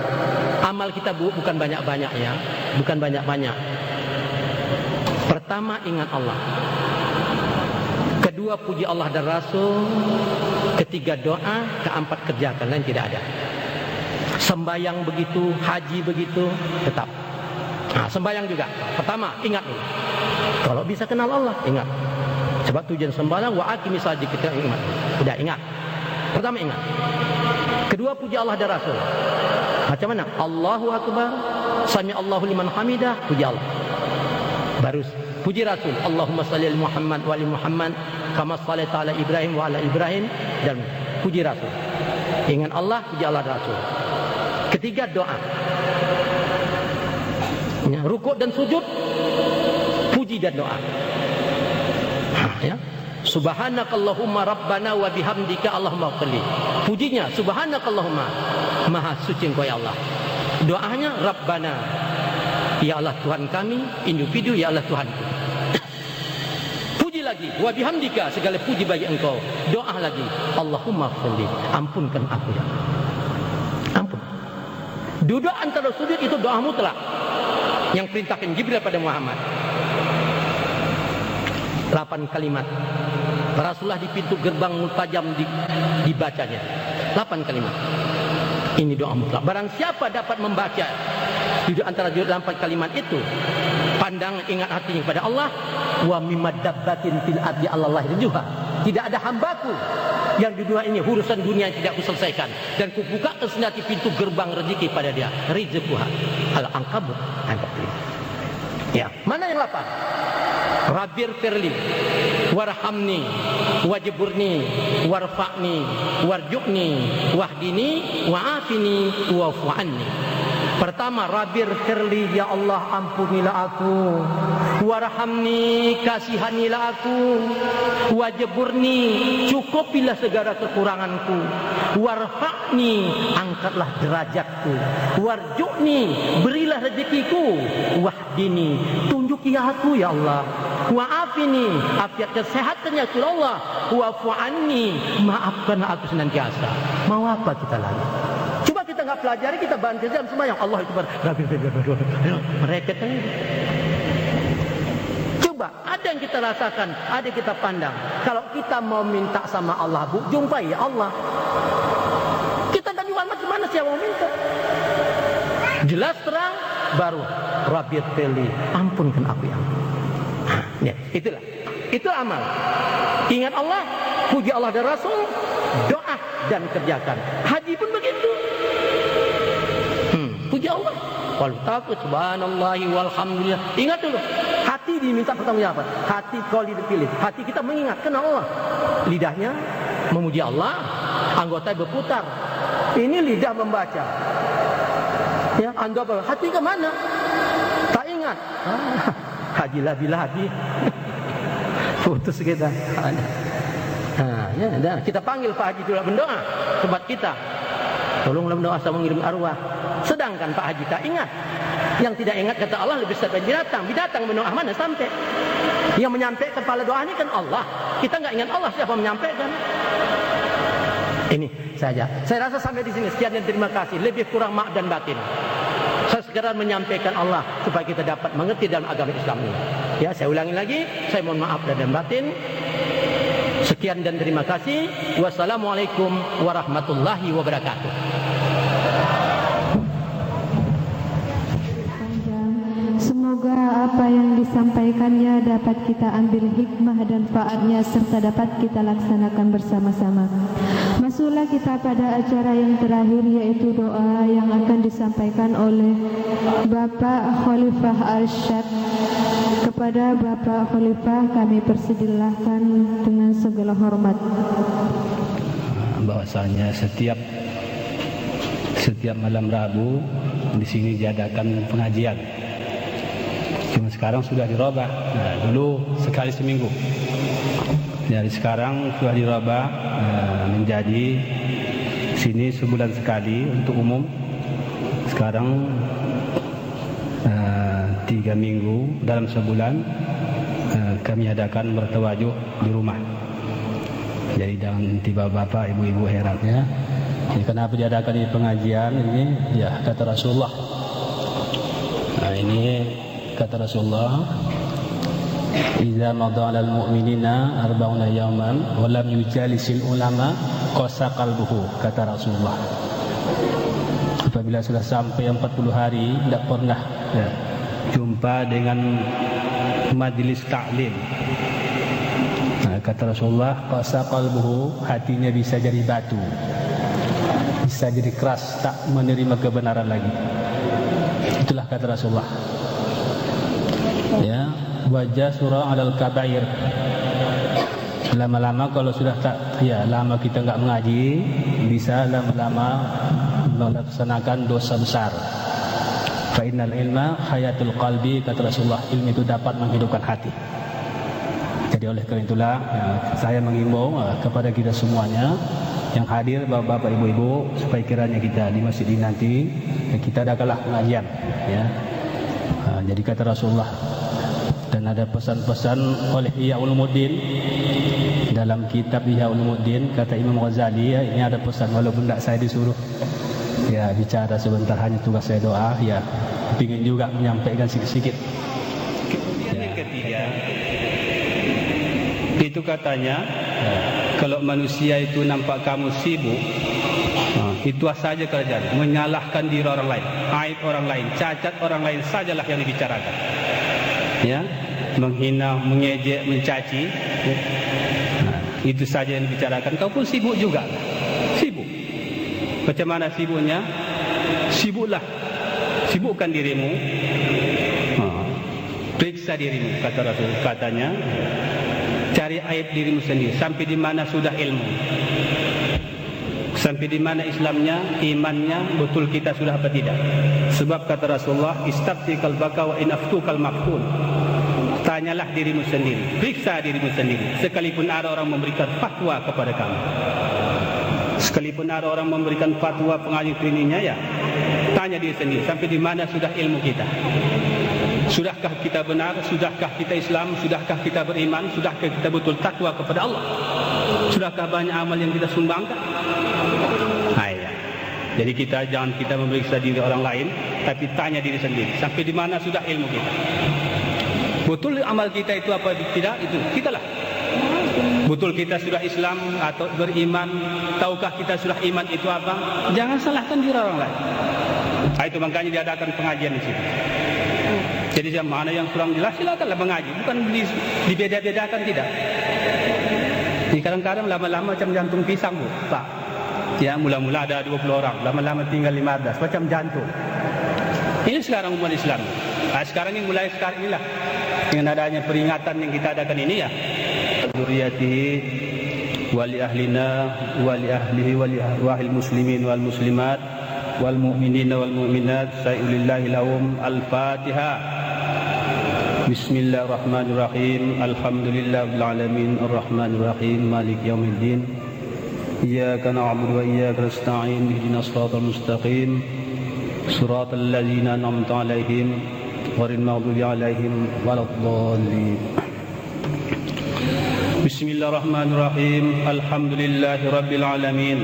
Amal kita Bu bukan banyak-banyak ya. Bukan banyak-banyak. Pertama ingat Allah. Kedua puji Allah dan Rasul. Ketiga doa. Keempat kerjakan, lain tidak ada. Sembayang begitu, haji begitu, tetap. Nah, sembayang juga. Pertama, ingat dulu. Kalau bisa kenal Allah, ingat. Sebab tujuan sembahyang wa aqimi salat kita ingat. Sudah ingat. Pertama ingat. Kedua puji Allah dan Rasul. Macam mana? Allahu Akbar, sami Allahu liman hamidah, puji Allah. Baru puji Rasul. Allahumma shalli ala Muhammad wa ali Muhammad kama shallaita ala Ibrahim wa ala Ibrahim, dan puji Rasul. Ingat Allah, puji Allah dan Rasul. Ketiga doa. Ya, rukuk dan sujud, puji dan doa. Ya. Subhanakallahumma rabbana wa bihamdika Allahumma qali. Pujinya subhanakallahumma, maha suci engkau ya Allah. Doanya rabbana, ya Allah Tuhan kami, individu ya Allah Tuhanku. Puji lagi wa bihamdika, segala puji bagi engkau. Doa lagi Allahumma qali, ampunkan aku ya. Ampun. Duduk antara sujud itu doa mutlak yang perintahkan Jibril pada Muhammad. 8 kalimat. Rasulullah di pintu gerbang Multajam dibacanya. 8 kalimat. Ini doa mutlak. Barang siapa dapat membaca duduk antara 8 kalimat itu, pandang ingat hatinya kepada Allah, wa mimadabbatin fil ardi Allah rizquha. Tidak ada hambaku yang di dunia ini urusan dunia yang tidak kuselesaikan, dan kubukakan senjata pintu gerbang rezeki pada dia. Rizquha. Al-Ankabut ayat 45. Ya, mana yang 8? Rabbir firli warhamni wajburni warfa'ni warju'ni wahdini wa'afini wa'fu anni. Pertama, Rabbir firli, ya Allah ampunilah aku, warhamni, kasihanilah aku, wajburni, cukupilah segala kekuranganku, warfa'ni, angkatlah derajatku, warju'ni, berilah rezekiku, wahdini, tunjuki aku ya Allah, wa'afini, afiat kesehatannya ya Allah, wa'fu anni, maafkanlah aku senantiasa. Mau apa kita lagi? Coba kita nggak pelajari, kita bantu jam sembahyang Allah itu mereka kan. Coba ada yang kita rasakan, ada yang kita pandang. Kalau kita mau minta sama Allah, Bu, jumpai ya Allah. Kita tadi macam-mana siapa mau minta? Jelas terang, baru Rabbir firli, ampunkan aku ya. Ya, itulah. Itu amal. Ingat Allah, puji Allah dan Rasul, doa dan kerjakan. Haji pun begitu. Puji Allah. Wal takut subhanallahi walhamdulillah. Ingat dulu, hati diminta pertanggungjawaban. Hati kalau dipilih, hati kita mengingatkan Allah. Lidahnya memuji Allah, anggota berputar. Ini lidah membaca. Ya, anggota hati ke mana? Tak ingat. Haji lagi. Putus kita. Ya, kita panggil Pak Haji dulu berdoa tempat kita. Tolonglah berdoa sama mengirim arwah. Sedangkan Pak Haji tak ingat. Yang tidak ingat kata Allah lebih besar dari binatang. Binatang berdoa mana sampai? Yang menyampaikan kepala doa ini kan Allah. Kita nggak ingat Allah, siapa menyampaikan? Ini saja. Saya rasa sampai di sini. Sekian dan terima kasih. Lebih kurang mak dan batin. Saya sekedar menyampaikan Allah supaya kita dapat mengerti dalam agama Islam ini. Ya, saya ulangi lagi. Saya mohon maaf dan batin. Sekian dan terima kasih. Wassalamualaikum warahmatullahi wabarakatuh. Semoga apa yang disampaikannya dapat kita ambil hikmah dan faedahnya serta dapat kita laksanakan bersama-sama. Masuklah kita pada acara yang terakhir, yaitu doa yang akan disampaikan oleh Bapak Khalifah Arsyad. Kepada Bapak Khalifah kami persilahkan dengan segala hormat. Bahwasanya setiap malam Rabu di sini diadakan pengajian. Cuma sekarang sudah dirubah. Nah, dulu sekali seminggu. Dari sekarang sudah dirubah menjadi sini sebulan sekali untuk umum. Sekarang 3 minggu dalam sebulan kami adakan bertawajuh di rumah. Jadi jangan tiba bapak ibu-ibu heran ya. Jadi kenapa diadakan di pengajian ini? Ya kata Rasulullah. Nah, ini kata Rasulullah, "Idza madha 'alal mu'minina 40 yawman wa lam yujalisil ulama qasa qalbuhu," kata Rasulullah. Apabila sudah sampai 40 hari tidak pernah jumpa dengan majlis ta'lim. Nah, kata Rasulullah, qasa qalbuhu, hatinya bisa jadi batu. Bisa jadi keras, tak menerima kebenaran lagi. Itulah kata Rasulullah. Ya, wajah surah alal kabair. Lama-lama kalau sudah lama kita enggak mengaji, bisa lama-lama melaksanakan dosa besar. Fa innal ilma hayatul qalbi, kata Rasulullah, ilmu itu dapat menghidupkan hati. Jadi oleh karena itulah saya mengimbau kepada kita semuanya yang hadir, bapak-bapak, ibu-ibu, supaya kiranya kita di masjid ini nanti kita adakanlah pengajian ya. Jadi kata Rasulullah, dan ada pesan-pesan oleh Ihya Ulumuddin dalam kitab Ihya Ulumuddin, kata Imam Ghazali ya, ini ada pesan walaupun tidak saya disuruh ya bicara sebentar, hanya tugas saya doa ya, ingin juga menyampaikan sedikit-sedikit. Kemudian yang ketiga itu katanya kalau manusia itu nampak kamu sibuk, itu saja kerjaan, menyalahkan diri orang lain, aib orang lain, cacat orang lain sajalah yang dibicarakan. Ya, menghina, mengejek, mencaci, itu saja yang dibicarakan. Kau pun sibuk juga, sibuk. Macam mana sibuknya? Sibuklah, sibukkan dirimu. Periksa dirimu, kata Rasul. Katanya, cari aib dirimu sendiri. Sampai di mana sudah ilmu, sampai di mana Islamnya, imannya, betul kita sudah apa tidak. Sebab kata Rasulullah, istafti qalbaka wa in aftukal mafhun. Tanyalah dirimu sendiri, periksa dirimu sendiri. Sekalipun ada orang memberikan fatwa kepada kamu, sekalipun ada orang memberikan fatwa pengaji kliniknya, ya tanya diri sendiri, sampai di mana sudah ilmu kita. Sudahkah kita benar? Sudahkah kita Islam? Sudahkah kita beriman? Sudahkah kita betul takwa kepada Allah? Sudahkah banyak amal yang kita sumbangkan? Jadi jangan kita memeriksa diri orang lain, tapi tanya diri sendiri, sampai di mana sudah ilmu kita. Betul amal kita itu apa tidak? Itu kitalah. Betul kita sudah Islam atau beriman? Tahukah kita sudah iman itu apa? Jangan salahkan diri orang lain. Itu makanya diadakan pengajian di situ. Jadi yang mana yang kurang jelas silakanlah mengaji, bukan dibeda-bedakan, tidak. Di kadang-kadang lama-lama macam jantung pisang, Bu, Pak. Ya, mula-mula ada 20 orang, lama-lama tinggal 15, macam jantung. Ini sekarang umat Islam. Sekarang ini mulai sekarang inilah dengan adanya peringatan yang kita adakan ini, ya. Dzurriyyatihi wa li ahlina wa li ahlihi wa li arwahil muslimin wal muslimat wal mu'minina wal mu'minat sa'ulillahi lahum. Al-Fatihah. Bismillahirrahmanirrahim. Alhamdulillahil alamin arrahmanir rahim maliki yaumiddin. Iyyaka na'budu wa iyyaka nasta'in ihdinas siratal mustaqim siratal ladzina an'amta 'alaihim ghairil maghdubi 'alaihim waladdallin. Bismillahirrahmanirrahim. Alhamdulillahi rabbil alamin.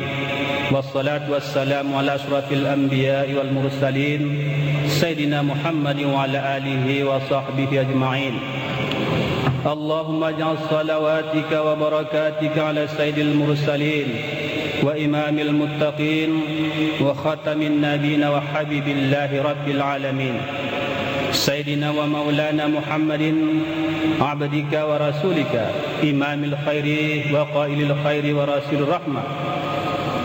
Wassalatu wassalamu ala asyrafil anbiya'i wal mursalin sayyidina Muhammadin wa ala alihi wa sahbihi ajma'in. Allahumma ij'al salawatika wa barakatika ala sayyidil mursalin wa imamil muttaqin wa khatamin nabiyina wa habibillahi rabbil alamin sayyidina wa maulana Muhammadin abdika wa rasulika imamil khairi wa qailil khairi wa rasul rahmah.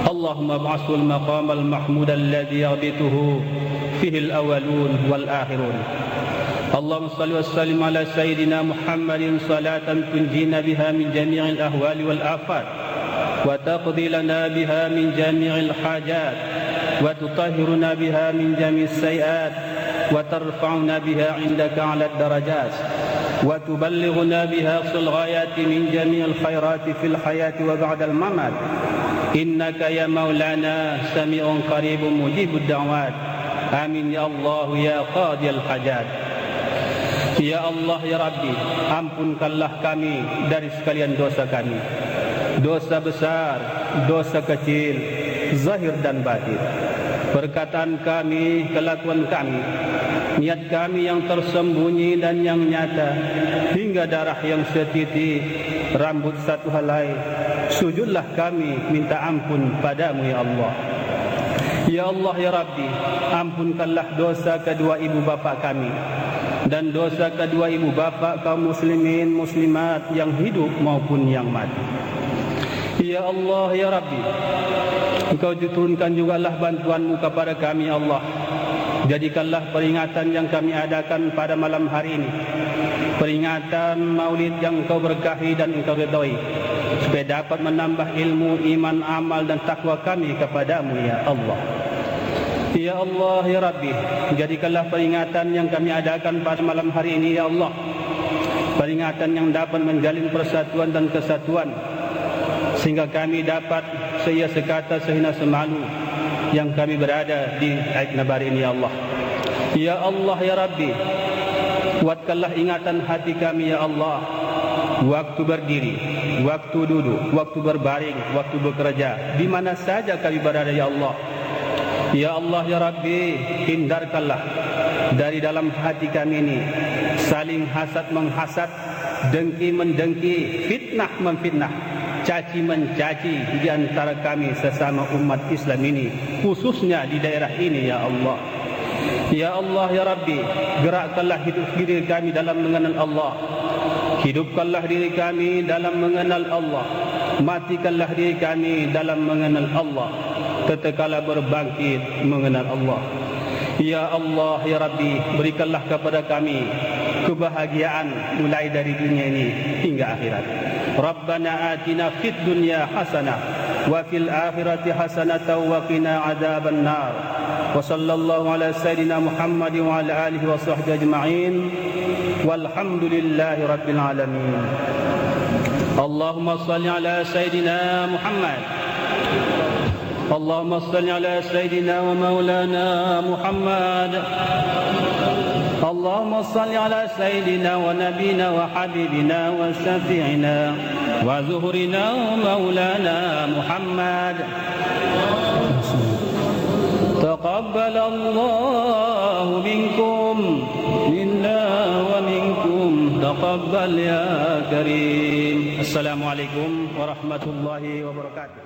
Allahumma ba'asul maqamal mahmud alladhi yabituhu fihi al-awwalun wal akhirun. Allahumma salli wa sallim ala sayyidina Muhammadin salatan tunjina biha min jami'il ahwali wal afat wa taqdi lana biha min jami'il hajat wa tutahhiruna biha min jami'is sayiat wa tarfa'una biha 'indaka 'ala ad-darajat wa tuballighuna biha aqsal ghayati min jami'il khairati fil hayati wa ba'da al-mamat. Innaka ya maulana sami'un qaribun mujibud da'wat. Amin ya Allah ya qadiyal hajat. Ya Allah ya Rabbi, ampunkanlah kami dari sekalian dosa kami, dosa besar, dosa kecil, zahir dan batin, perkataan kami, kelakuan kami, niat kami yang tersembunyi dan yang nyata, hingga darah yang setitik, rambut satu helai. Sujudlah kami minta ampun padamu ya Allah. Ya Allah ya Rabbi, ampunkanlah dosa kedua ibu bapa kami dan dosa kedua ibu bapa kaum muslimin muslimat yang hidup maupun yang mati. Ya Allah ya Rabbi, Engkau turunkan jugalah bantuanmu kepada kami ya Allah. Jadikanlah peringatan yang kami adakan pada malam hari ini peringatan maulid yang Engkau berkahi dan Engkau ridhai, supaya dapat menambah ilmu, iman, amal dan takwa kami kepadamu ya Allah. Ya Allah ya Rabbi, jadikanlah peringatan yang kami adakan pada malam hari ini ya Allah peringatan yang dapat menjalin persatuan dan kesatuan, sehingga kami dapat seia sekata sehina semalu yang kami berada di Aid Nabari ini ya Allah. Ya Allah ya Rabbi, kuatkanlah ingatan hati kami ya Allah, waktu berdiri, waktu duduk, waktu berbaring, waktu bekerja, di mana saja kami berada ya Allah. Ya Allah ya Rabbi, hindarkanlah dari dalam hati kami ini saling hasad menghasad, dengki mendengki, fitnah memfitnah, caci mencaci di antara kami sesama umat Islam ini, khususnya di daerah ini ya Allah. Ya Allah ya Rabbi, gerakkanlah hidup diri kami dalam mengenal Allah, hidupkanlah diri kami dalam mengenal Allah, matikanlah diri kami dalam mengenal Allah, tatkala berbangkit mengenal Allah. Ya Allah ya Rabbi, berikanlah kepada kami kebahagiaan mulai dari dunia ini hingga akhirat. Rabbana atina fid dunya hasanah wa fil akhirati hasanatan wa qina adzaban nar. Wa sallallahu ala sayyidina Muhammad wa ala alihi wa sahbihi ajma'in. Walhamdulillahi rabbil alamin. Allahumma salli ala sayyidina Muhammad. Allahumma salli ala sayyidina wa maulana Muhammad. اللهم صل على سيدنا ونبينا وحبيبنا وشفيعنا وزهرنا ومولانا محمد. تقبل الله منكم منا ومنكم تقبل يا كريم. السلام عليكم ورحمة الله وبركاته.